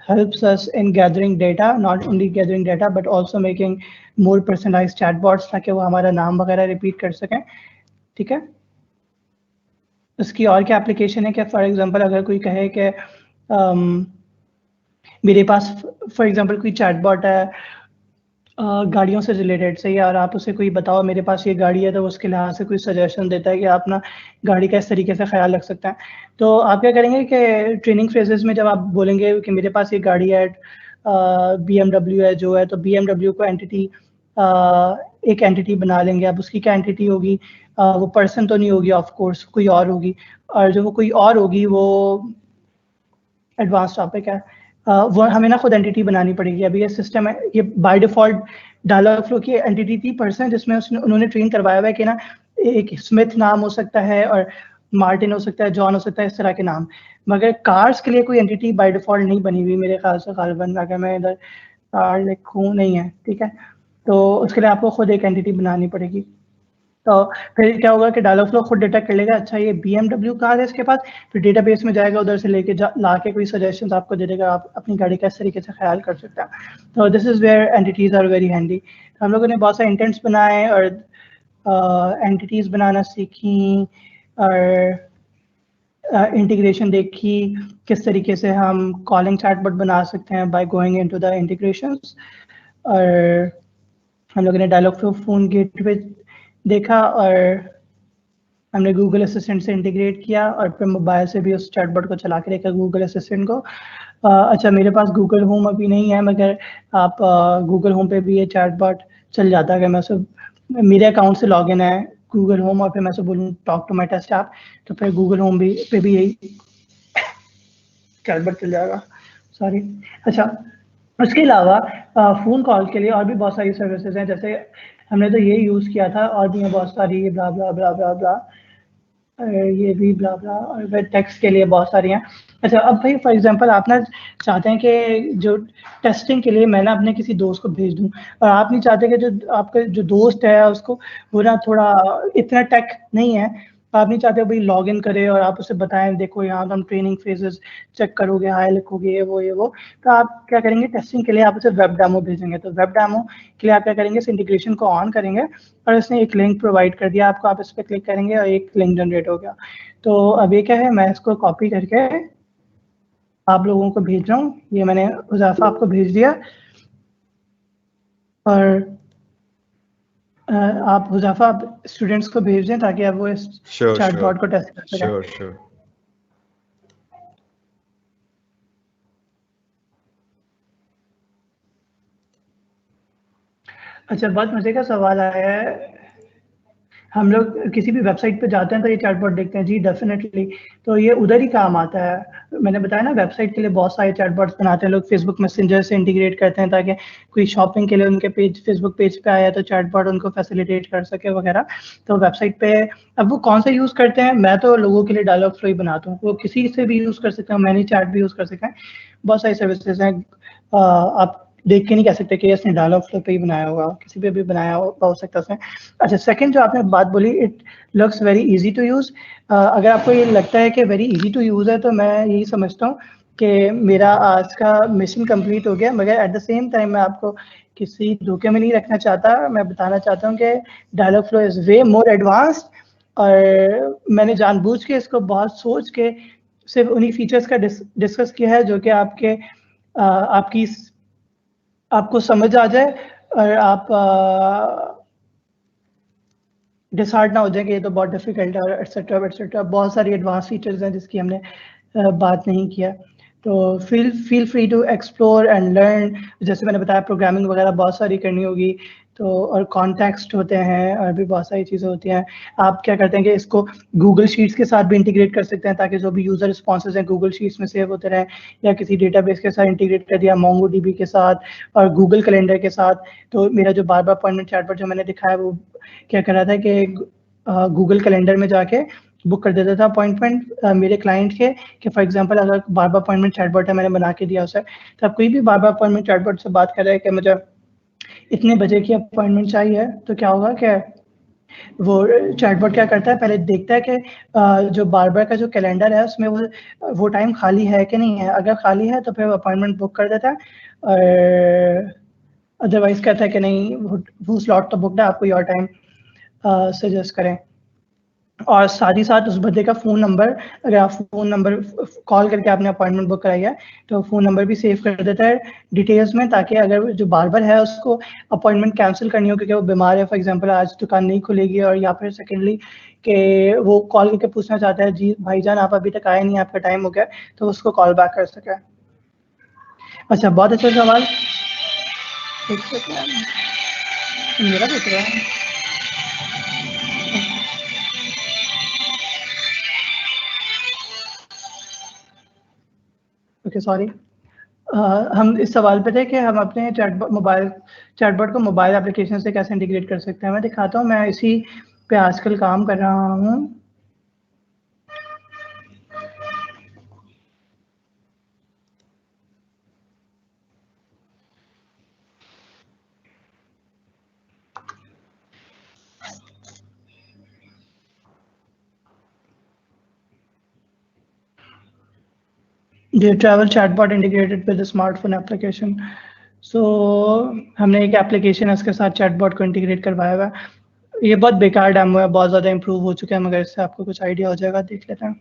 helps us in gathering data, not only gathering data but also making more personalized chatbots, ताकि वो हमारा नाम वगैरह रिपीट कर सकें। ठीक है। उसकी और क्या एप्लीकेशन है कि फॉर एग्जांपल अगर कोई कहे कि मेरे पास फॉर एग्जांपल कोई चैटबॉट है गाड़ियों से रिलेटेड से, और आप उसे कोई बताओ मेरे पास ये गाड़ी है, तो उसके लिहाज से कोई सजेशन देता है कि आप ना गाड़ी का इस तरीके से ख्याल रख सकते हैं। तो आप क्या करेंगे कि ट्रेनिंग फ्रेजेस में जब आप बोलेंगे कि मेरे पास ये गाड़ी है BMW है जो है, तो BMW को एंटिटी एक एंटिटी बना लेंगे। अब उसकी क्या एंटिटी होगी, वो पर्सन तो नहीं होगी, ऑफ कोर्स कोई और होगी, और जो वो कोई और होगी वो एडवांस टॉपिक है। वो हमें ना खुद एंटिटी बनानी पड़ेगी। अभी ये सिस्टम है, ये बाय डिफॉल्ट डायलॉग फ्लो की एंटिटी थी पर्सन, जिसमें उन्होंने ट्रेन करवाया हुआ है कि ना एक स्मिथ नाम हो सकता है और मार्टिन हो सकता है, जॉन हो सकता है, इस तरह के नाम। मगर कार्स के लिए कोई एंटिटी बाय डिफॉल्ट नहीं बनी हुई मेरे ख्याल से, गालिबन अगर मैं इधर कार लिखूँ नहीं है। ठीक है, तो उसके लिए आपको खुद एक एंटिटी बनानी पड़ेगी। तो फिर क्या होगा कि डायलॉग फ्लो खुद डिटेक्ट कर लेगा, अच्छा ये BMW कार है इसके पास, फिर डेटाबेस में जाएगा, उधर से लेके ला के कोई सजेशंस आपको दे देगा, आप अपनी गाड़ी का इस तरीके से ख्याल कर सकते हैं। तो this is where entities are very handy. हम लोगों ने बहुत सारे इंटेंट्स बनाए और एंटिटीज़ बनाना सीखी और इंटीग्रेशन देखी, किस तरीके से हम कॉलिंग चैटबॉट बना सकते हैं by going into the integrations. और हम लोगों ने डायलॉग फ्लो फोन गेटवे देखा, और हमने गूगल असिस्टेंट से इंटीग्रेट किया, और फिर मोबाइल से भी उस चैटबॉट को चला के देखा गूगल असिस्टेंट को। अच्छा, मेरे पास गूगल होम अभी नहीं है, मगर आप गूगल होम पे भी ये चैटबॉट चल जाता है। अगर मैं उसे मेरे अकाउंट से लॉगिन है गूगल होम, और फिर मैं उसे बोलूँ talk to my test app, तो फिर गूगल होम पे भी यही चैटबॉट चल जाएगा। सॉरी। अच्छा, उसके अलावा फ़ोन कॉल के लिए और भी बहुत सारी सर्विसेज हैं, जैसे हमने तो ये यूज़ किया था, और भी हैं बहुत सारी, ब्ला ब्ला ब्ला ब्ला ब्ला, ये भी ब्ला ब्ला, और फिर टेक्स्ट के लिए बहुत सारी हैं। अच्छा, अब भाई फॉर एग्जांपल आप ना चाहते हैं कि जो टेस्टिंग के लिए मैं ना अपने किसी दोस्त को भेज दूं, और आप नहीं चाहते कि जो आपका जो दोस्त है उसको वो ना थोड़ा इतना टेक नहीं है, आप नहीं चाहते भाई लॉग इन करे और आप उसे बताएं देखो यहाँ तो हम ट्रेनिंग फेजेस चेक करोगे, हाई लिखोगे, ये वो, तो आप क्या करेंगे, टेस्टिंग के लिए आप उसे वेब डेमो भेजेंगे। तो वेब डेमो के लिए आप क्या करेंगे, इस इंटीग्रेशन को ऑन करेंगे, और इसने एक लिंक प्रोवाइड कर दिया आपको, आप इस पर क्लिक करेंगे और एक लिंक जनरेट हो गया। तो अब ये क्या है, मैं इसको कॉपी करके आप लोगों को भेज रहा हूँ, ये मैंने हुज़ैफा आपको भेज दिया, और आप हुज़ैफ़ा आप स्टूडेंट्स को भेज दें ताकि आप वो इस Sure, चैटबॉट sure, को टेस्ट कर सकें। sure, sure. अच्छा, बहुत मज़े का सवाल आया है। हम लोग किसी भी वेबसाइट पे जाते हैं तो ये चैटबॉट देखते हैं, जी डेफ़िनेटली, तो ये उधर ही काम आता है। मैंने बताया ना वेबसाइट के लिए बहुत सारे चैटबॉट्स बनाते हैं लोग, फेसबुक मैसेंजर से इंटीग्रेट करते हैं ताकि कोई शॉपिंग के लिए उनके पेज फेसबुक पेज पे आया तो चैटबॉट उनको फैसिलिटेट कर सके वगैरह। तो वेबसाइट पे अब वो कौन सा यूज़ करते हैं, मैं तो लोगों के लिए डायलॉग फ्लो ही बनाता हूँ, वो किसी से भी यूज़ कर सकते हैं, मैनी चैट भी यूज़ कर सकते हैं, बहुत सारी सर्विसेज़ हैं। आप देख के नहीं कह सकते कि इसने डायलॉग फ्लो पे ही बनाया होगा, किसी पे भी बनाया हो सकता है उसने। अच्छा, सेकंड जो आपने बात बोली, it looks very easy to use. अगर आपको ये लगता है कि वेरी ईज़ी टू यूज़ है, तो मैं यही समझता हूँ कि मेरा आज का मिशन कंप्लीट हो गया, मगर एट द सेम टाइम मैं आपको किसी धोखे में नहीं रखना चाहता। मैं बताना चाहता हूँ कि Dialogflow is way more advanced, और मैंने जानबूझ के इसको बहुत सोच के सिर्फ उन्हीं फीचर्स का डिस्कस किया है जो कि आपको समझ आ जाए और आप डिसहार्ट ना हो जाए कि ये तो बहुत डिफिकल्ट है और एटसेट्रा एटसेट्रा। बहुत सारी एडवांस फीचर्स हैं जिसकी हमने बात नहीं किया। तो feel free to explore and learn. जैसे मैंने बताया, प्रोग्रामिंग वगैरह बहुत सारी करनी होगी, तो और कॉन्टेक्स्ट होते हैं और भी बहुत सारी चीज़ें होती हैं। आप क्या करते हैं कि इसको गूगल शीट्स के साथ भी इंटीग्रेट कर सकते हैं ताकि जो भी यूज़र रिस्पॉन्सेज हैं गूगल शीट्स में सेव होते रहें, या किसी डेटाबेस के साथ इंटीग्रेट कर दिया, मोंगोडीबी के साथ और गूगल कैलेंडर के साथ। तो मेरा जो बार बार अपॉइंटमेंट चैटबॉट जो मैंने दिखाया, वो क्या कर रहा था कि गूगल कैलेंडर में जाके बुक कर देता था अपॉइंटमेंट मेरे क्लाइंट के, कि फॉर एग्जांपल अगर बार बार अपॉइंटमेंट चैटबॉट है, मैंने बना के दिया उसे, तो अब कोई भी बार बार अपॉइंटमेंट चैटबॉट से बात कर रहा है कि मुझे इतने बजे की अपॉइंटमेंट चाहिए, तो क्या होगा कि वो चैटबॉट क्या करता है, पहले देखता है कि जो बार-बार का जो कैलेंडर है उसमें वो टाइम खाली है कि नहीं है। अगर खाली है तो फिर वो अपॉइंटमेंट बुक कर देता है, और अदरवाइज़ कहता है कि नहीं, वो स्लॉट तो बुक्ड है, आप कोई और टाइम सजेस्ट करें। और साथ ही साथ उस बंदे का फ़ोन नंबर, अगर आप फ़ोन नंबर कॉल करके आपने अपॉइंटमेंट बुक कराई है, तो फ़ोन नंबर भी सेव कर देता है डिटेल्स में, ताकि अगर जो बार्बर है उसको अपॉइंटमेंट कैंसिल करनी हो क्योंकि वो बीमार है, फॉर एग्जांपल आज दुकान नहीं खुलेगी, और या फिर सेकेंडली कि वो कॉल करके पूछना चाहता है, जी भाईजान आप अभी तक आए नहीं, आपका टाइम हो गया, तो उसको कॉल बैक कर सके। अच्छा, बहुत अच्छा सवाल। एक सेकेंड, मेरा पूछ रहा है। Okay, sorry. हम इस सवाल पे थे कि हम अपने चैटबॉट को मोबाइल एप्लीकेशन से कैसे इंटीग्रेट कर सकते हैं। मैं दिखाता हूँ, मैं इसी पे आजकल काम कर रहा हूँ। ये travel chatbot integrated with smartphone application. So हमने एक एप्लीकेशन है, उसके साथ चैटबॉट को इंटीग्रेट करवाया हुआ है। ये बहुत बेकार डेमो है, बहुत ज़्यादा इंप्रूव हो चुका है, मगर इससे आपको कुछ आइडिया हो जाएगा, देख लेते हैं।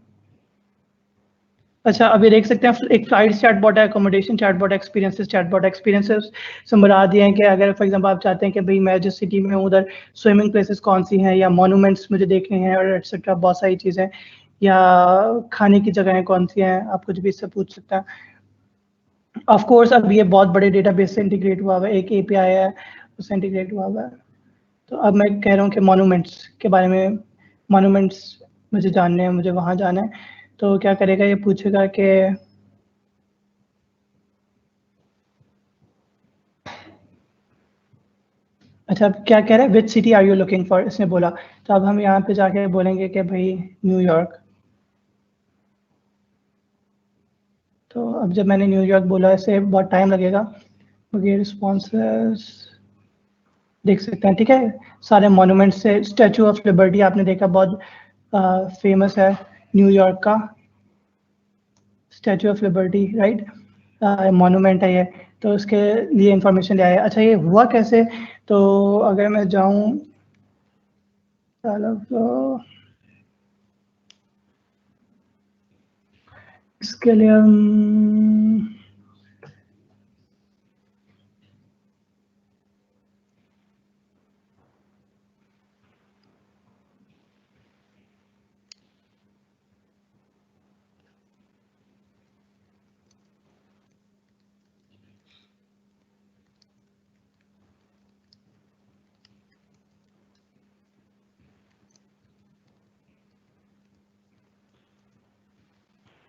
अच्छा, अभी देख सकते हैं एक फ्लाइट चैटबॉट है, accommodation chatbot, experiences chatbot. Experiences समझा दिए हैं कि अगर फॉर एग्जांपल आप चाहते हैं कि भाई मैं जिस सिटी में हूँ उधर स्विमिंग प्लेसेस कौन सी हैं, या मॉन्यूमेंट्स मुझे देखने हैं, और एटसेट्रा बहुत सारी चीज़ें, या खाने की जगहें कौन सी हैं, आप कुछ भी इससे पूछ सकते हैं। ऑफ कोर्स अब ये बहुत बड़े डेटाबेस से इंटीग्रेट हुआ हुआ है, एक एपीआई है उससे इंटीग्रेट हुआ हुआ है। तो अब मैं कह रहा हूँ कि मॉन्यूमेंट्स के बारे में, मॉन्यूमेंट्स मुझे जानने हैं, मुझे वहाँ जाना है, तो क्या करेगा, ये पूछेगा कि अच्छा, अब क्या कह रहा है, which city are you looking for, इसने बोला। तो अब हम यहाँ पे जाके बोलेंगे कि भाई न्यूयॉर्क। तो अब जब मैंने न्यूयॉर्क बोला, इससे बहुत टाइम लगेगा, मुझे रिस्पॉन्सेस देख सकते हैं, ठीक है। सारे मॉन्यूमेंट से स्टैचू ऑफ लिबर्टी आपने देखा, बहुत फेमस है न्यूयॉर्क का statue of liberty, right, monument है ये, तो उसके लिए इंफॉर्मेशन ले आया। अच्छा, ये हुआ कैसे, तो अगर मैं जाऊँ, इसके लिए हम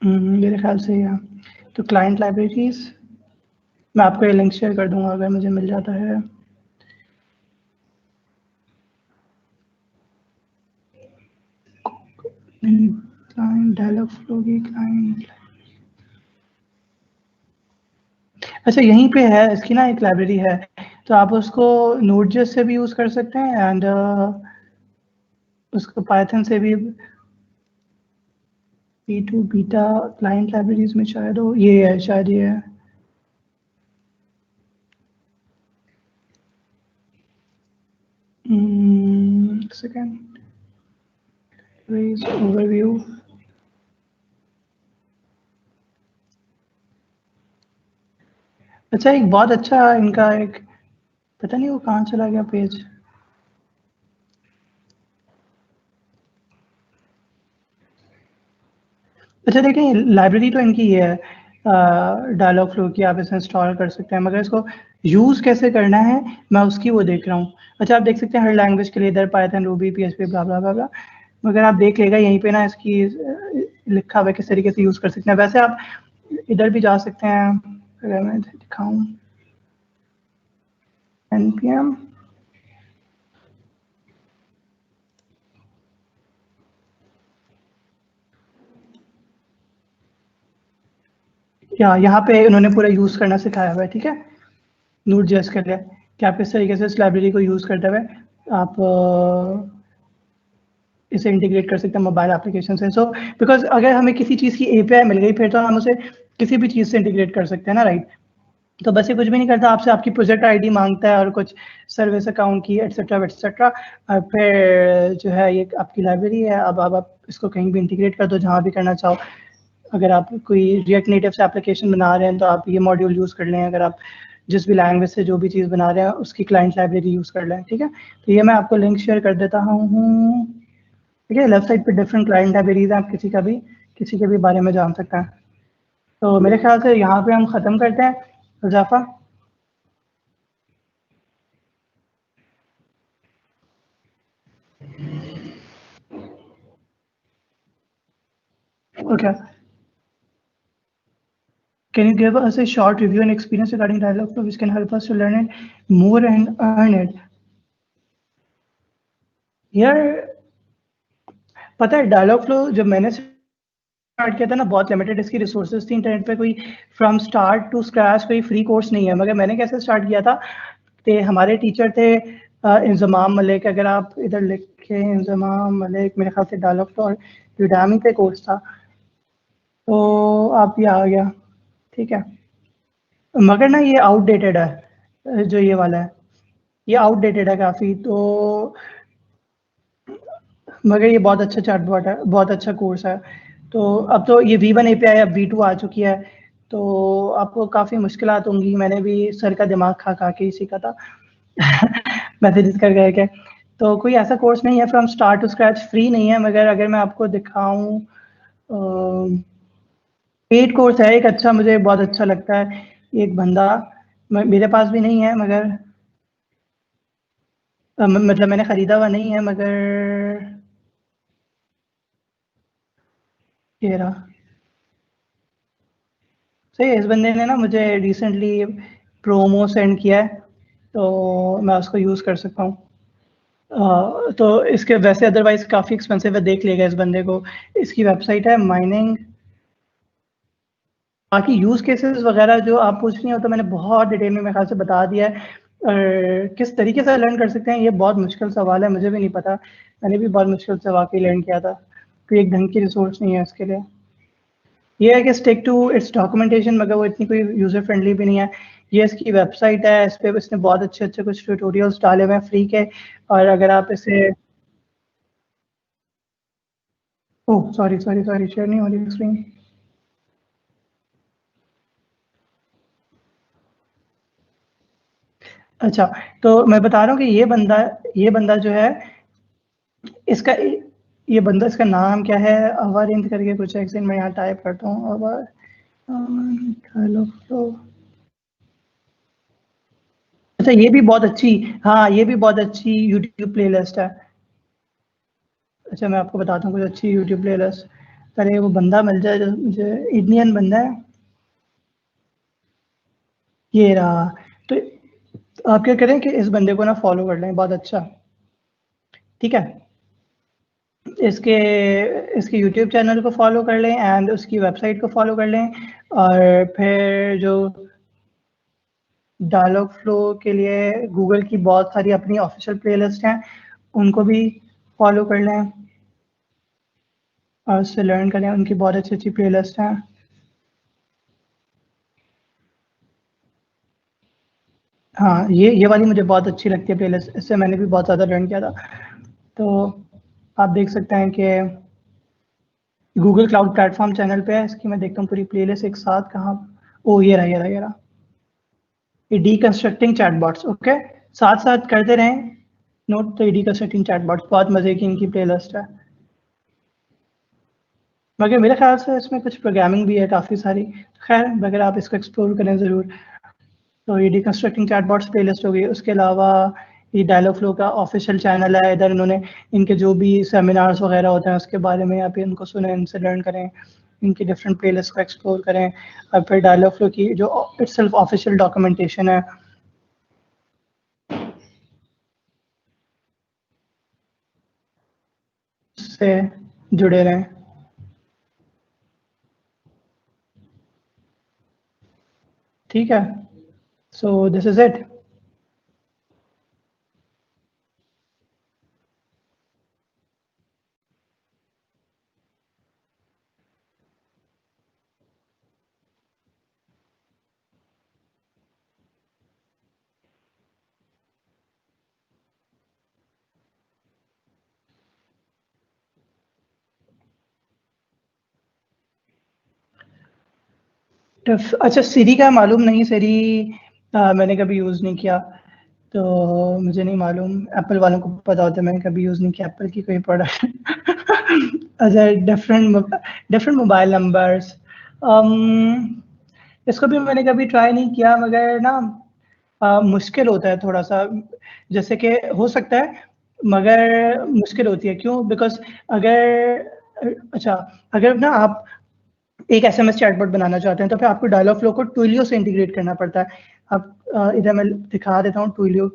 मेरे ख्याल से या तो क्लाइंट लाइब्रेरीज, मैं आपको ये लिंक शेयर कर दूंगा अगर मुझे मिल जाता है। क्लाइंट डायलॉग फ्लो की क्लाइंट, अच्छा यहीं पे है इसकी ना एक लाइब्रेरी है, तो आप उसको नोड.जेएस से भी यूज कर सकते हैं एंड उसको पाइथन से भी। P2 बीटा क्लाइंट लाइब्रेरीज में शायद हो, ये है शायद, ये है। सेकेंड ओवरव्यू, अच्छा एक बहुत अच्छा इनका एक, पता नहीं वो कहाँ चला गया पेज। अच्छा देखिए लाइब्रेरी तो इनकी ये है डायलॉग फ्लो की, आप इसे इंस्टॉल कर सकते हैं, मगर इसको यूज़ कैसे करना है मैं उसकी वो देख रहा हूँ। अच्छा आप देख सकते हैं हर लैंग्वेज के लिए इधर पाइथन, रूबी, PHP, ब्ला ब्ला ब्ला ब्ला, मगर आप देख लेगा यहीं पे ना इसकी लिखा हुआ है किस तरीके से यूज़ कर सकते हैं। वैसे आप इधर भी जा सकते हैं, अगर मैं दिखाऊँ npm, यहाँ पे उन्होंने पूरा यूज़ करना सिखाया हुआ है, ठीक है, नोड.जेएस के लिए कि आप किस तरीके से इस लाइब्रेरी को यूज़ करते हुए आप इसे इंटीग्रेट कर सकते हैं मोबाइल एप्लीकेशन से। सो बिकॉज अगर हमें किसी चीज़ की API मिल गई फिर तो हम उसे किसी भी चीज़ से इंटीग्रेट कर सकते हैं ना, राइट। तो बस ये कुछ भी नहीं करता, आपसे आपकी प्रोजेक्ट ID मांगता है और कुछ सर्विस अकाउंट की एटसेट्रा, और फिर जो है ये आपकी लाइब्रेरी है। अब आप इसको कहीं भी इंटीग्रेट कर दो जहाँ भी करना चाहो। अगर आप कोई रिएक्ट नेटिव से एप्लीकेशन बना रहे हैं तो आप ये मॉड्यूल यूज़ कर लें, अगर आप जिस भी लैंग्वेज से जो भी चीज़ बना रहे हैं उसकी क्लाइंट लाइब्रेरी यूज़ कर लें, ठीक है। तो ये मैं आपको लिंक शेयर कर देता हूँ, ठीक है। लेफ्ट साइड पे डिफरेंट क्लाइंट लाइब्रेरीज हैं, आप किसी के भी बारे में जान सकते हैं। तो मेरे ख्याल से यहाँ पे हम ख़त्म करते हैं। Huzaifa, okay, can you give us a short review and experience regarding Dialogflow which can help us to learn it more and earn it? यार पता है Dialogflow जब मैंने स्टार्ट किया था ना बहुत लिमिटेड इसकी रिसोर्सेज थी इंटरनेट पे, कोई फ्रॉम स्टार्ट टू स्क्रैच कोई फ्री कोर्स नहीं है। मगर मैंने कैसे स्टार्ट किया था, तो हमारे टीचर थे इंजमाम मलिक, अगर आप इधर लिखे इंजमाम मलिक, मेरे ख्याल से Dialogflow और यूडेमी पे कोर्स था, तो आप ये आ गया, ठीक है। मगर ना ये आउटडेटेड है, जो ये वाला है ये आउटडेटेड है काफ़ी, तो मगर ये बहुत अच्छा चैटबॉट है, बहुत अच्छा कोर्स है। तो अब तो ये V1 API अब V2 आ चुकी है, तो आपको काफ़ी मुश्किलात होंगी। मैंने भी सर का दिमाग खा खा के ही सीखा था मैसेजेस कर गए के। तो कोई ऐसा कोर्स नहीं है from start to scratch, free नहीं है। मगर अगर मैं आपको दिखाऊं, पेड कोर्स है एक अच्छा, मुझे बहुत अच्छा लगता है। एक बंदा मेरे पास भी नहीं है, मगर मतलब मैंने ख़रीदा हुआ नहीं है, मगर ये रहा सही है। इस बंदे ने ना मुझे रिसेंटली प्रोमो सेंड किया है, तो मैं उसको यूज़ कर सकता हूँ। तो इसके वैसे अदरवाइज काफ़ी एक्सपेंसिव है, देख लेगा इस बंदे को। इसकी वेबसाइट है माइनिंग। बाकी यूज़ केसेस वगैरह जो आप पूछ रही हो तो मैंने बहुत डिटेल में मेरे ख्याल से बता दिया है। और किस तरीके से लर्न कर सकते हैं ये बहुत मुश्किल सवाल है, मुझे भी नहीं पता। मैंने भी बहुत मुश्किल से वाकई लर्न किया था, कोई एक ढंग की रिसोर्स नहीं है इसके लिए। ये है कि स्टिक टू इट्स डॉक्यूमेंटेशन, मगर वो इतनी कोई यूज़र फ्रेंडली भी नहीं है। ये इसकी वेबसाइट है, इस पर इसने बहुत अच्छे अच्छे कुछ ट्यूटोरियल्स डाले हुए हैं फ्री के। और अगर आप इसे, oh sorry sorry sorry, share नहीं हो रही स्क्रीन। अच्छा, तो मैं बता रहा हूँ कि ये बंदा जो है इसका, ये बंदा, इसका नाम क्या है, अवरिंद करके कुछ है। मैं यहाँ टाइप करता हूँ अवर, हेलो तो, अच्छा ये भी बहुत अच्छी, हाँ ये भी बहुत अच्छी यूट्यूब प्लेलिस्ट है। अच्छा मैं आपको बताता हूँ कुछ अच्छी यूट्यूब प्लेलिस्ट। अरे वो बंदा मिल जाए जो मुझे, इंडियन बंदा है, ये रहा। तो आप क्या करें कि इस बंदे को ना फॉलो कर लें, बहुत अच्छा, ठीक है। इसके इसके यूट्यूब चैनल को फॉलो कर लें एंड उसकी वेबसाइट को फॉलो कर लें, और फिर जो डायलॉग फ्लो के लिए गूगल की बहुत सारी अपनी ऑफिशियल प्लेलिस्ट हैं उनको भी फॉलो कर लें और उससे लर्न करें, उनकी बहुत अच्छी अच्छी प्लेलिस्ट हैं। हाँ, ये वाली मुझे बहुत अच्छी लगती है प्लेलिस्ट, इससे मैंने भी बहुत ज़्यादा लर्न किया था। तो आप देख सकते हैं कि गूगल क्लाउड प्लेटफॉर्म चैनल पे है, इसकी मैं देखता हूँ पूरी प्लेलिस्ट एक साथ कहाँ। ओ ये रहा ये डीकंस्ट्रक्टिंग चैटबॉट्स, ओके, साथ साथ करते रहें नोट। तो ये डीकंस्ट्रक्टिंग चैटबॉट्स बहुत मज़े की इनकी प्लेलिस्ट है, मगर मेरे ख्याल से इसमें कुछ प्रोग्रामिंग भी है काफ़ी सारी। खैर मगर आप इसको एक्सप्लोर करें ज़रूर। तो ये डीकंस्ट्रक्टिंग चैटबॉट्स प्लेलिस्ट हो गई। उसके अलावा ये डायलॉग फ्लो का ऑफिशियल चैनल है, इधर इन्होंने इनके जो भी सेमिनार्स वगैरह होते हैं उसके बारे में आप इनको सुने, इनसे लर्न करें, इनकी डिफरेंट प्लेलिस्ट को एक्सप्लोर करें। और फिर डायलॉग फ्लो की जो इटसेल्फ ऑफिशियल डॉक्यूमेंटेशन है से जुड़े रहें। ठीक है, सो दिस इज इट। अच्छा, सीरी का मालूम नहीं, सीरी मैंने कभी यूज़ नहीं किया, तो मुझे नहीं मालूम। एप्पल वालों को पता होता है, मैंने कभी यूज़ नहीं किया एप्पल की कोई प्रोडक्ट। अच्छा, डिफरेंट मोबाइल नंबर्स, इसको भी मैंने कभी ट्राई नहीं किया, मगर ना मुश्किल होता है थोड़ा सा, जैसे कि हो सकता है मगर मुश्किल होती है। क्यों? बिकॉज अगर ना आप एक एसएमएस चैटबॉट बनाना चाहते हैं तो फिर आपको डायलॉग फ्लो को ट्विलियो से इंटीग्रेट करना पड़ता है। आप इधर मैं दिखा देता हूँ ट्विलियो,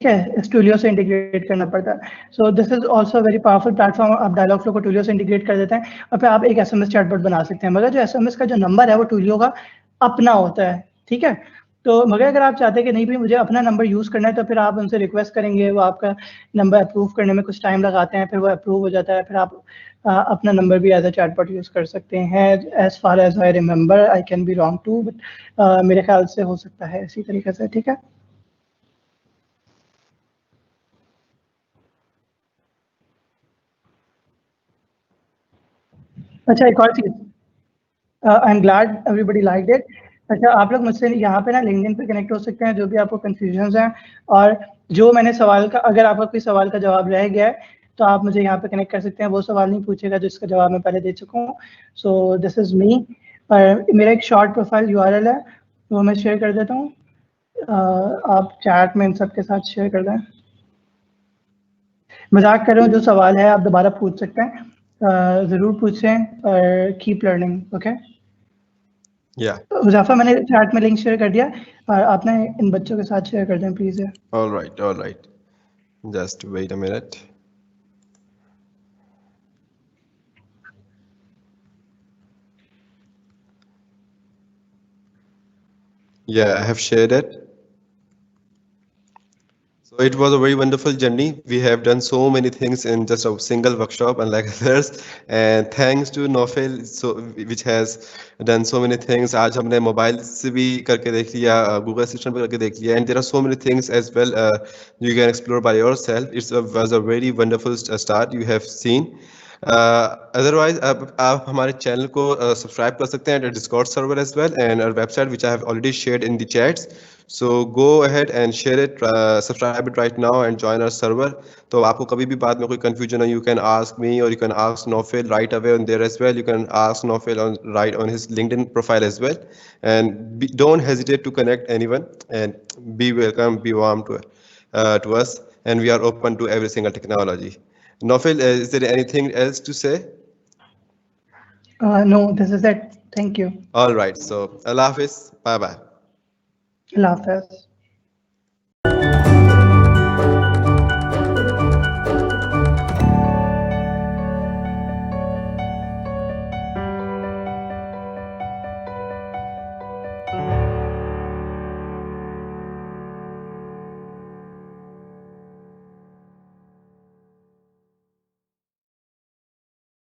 ठीक है, इस ट्विलियो से इंटीग्रेट करना पड़ता है। So this is also very powerful platform. आप डायलॉग फ्लो को ट्विलियो से इंटीग्रेट कर देते हैं और फिर आप एक एसएमएस चैटबॉट बना सकते हैं, मगर जो एसएमएस का जो नंबर है वो ट्विलियो का अपना होता है, ठीक है। तो मगर अगर आप चाहते हैं कि नहीं भाई मुझे अपना नंबर यूज़ करना है, तो फिर आप उनसे रिक्वेस्ट करेंगे, वो आपका नंबर अप्रूव करने में कुछ टाइम लगाते हैं, फिर वो अप्रूव हो जाता है, फिर आप अपना नंबर भी एज अ चैटबॉट यूज़ कर सकते हैं। As far as I remember, I can be wrong too, but मेरे ख्याल से हो सकता है इसी तरीके से, ठीक है। अच्छा, एक और चीज़, I am glad everybody like it. अच्छा, आप लोग मुझसे यहाँ पे ना लिंक्डइन पे कनेक्ट हो सकते हैं, जो भी आपको कंफ्यूजन्स हैं, और जो मैंने सवाल का, अगर आपका कोई सवाल का जवाब रह गया है तो आप मुझे यहाँ पे कनेक्ट कर सकते हैं। वो सवाल नहीं पूछेगा जिसका जवाब मैं पहले दे चुका हूँ। सो दिस इज़ मी, और मेरा एक शॉर्ट प्रोफाइल यूआरएल है, वो मैं शेयर कर देता हूँ। आप चैट में इन सब के साथ शेयर कर दें। मजाक कर रहा हूँ, जो सवाल है आप दोबारा पूछ सकते हैं, ज़रूर पूछें, और कीप लर्निंग, ओके। Yeah. मुज़ाफ़र, मैंने चैट में लिंक शेयर कर दिया, और आप ना इन बच्चों के साथ शेयर कर दें please. All right. All right. Just wait a minute. Yeah, I have shared it. So it was a very wonderful journey. We have done so many things in just a single workshop, unlike others. And thanks to Nofel, so which has done so many things. आज हमने mobile से भी करके देख लिया, Google assistant पे करके देख लिया, and there are so many things as well you can explore by yourself. It was a very wonderful start you have seen. Otherwise आप हमारे चैनल को सब्सक्राइब कर सकते हैं, Discord server as well, and our website which I have already shared in the chats. So go ahead and share it, subscribe it right now and join our server. तो आपको कभी भी बाद में कोई confusion हो, you can ask me or you can ask Nofel right away on there as well. You can ask Nofel right on his LinkedIn profile as well. And don't hesitate to connect anyone, and be welcome, be warm to us. And we are open to every single technology. Nofil, is there anything else to say? No, this is it. Thank you. All right. So, Allah Hafiz. Bye bye. Allah Hafiz.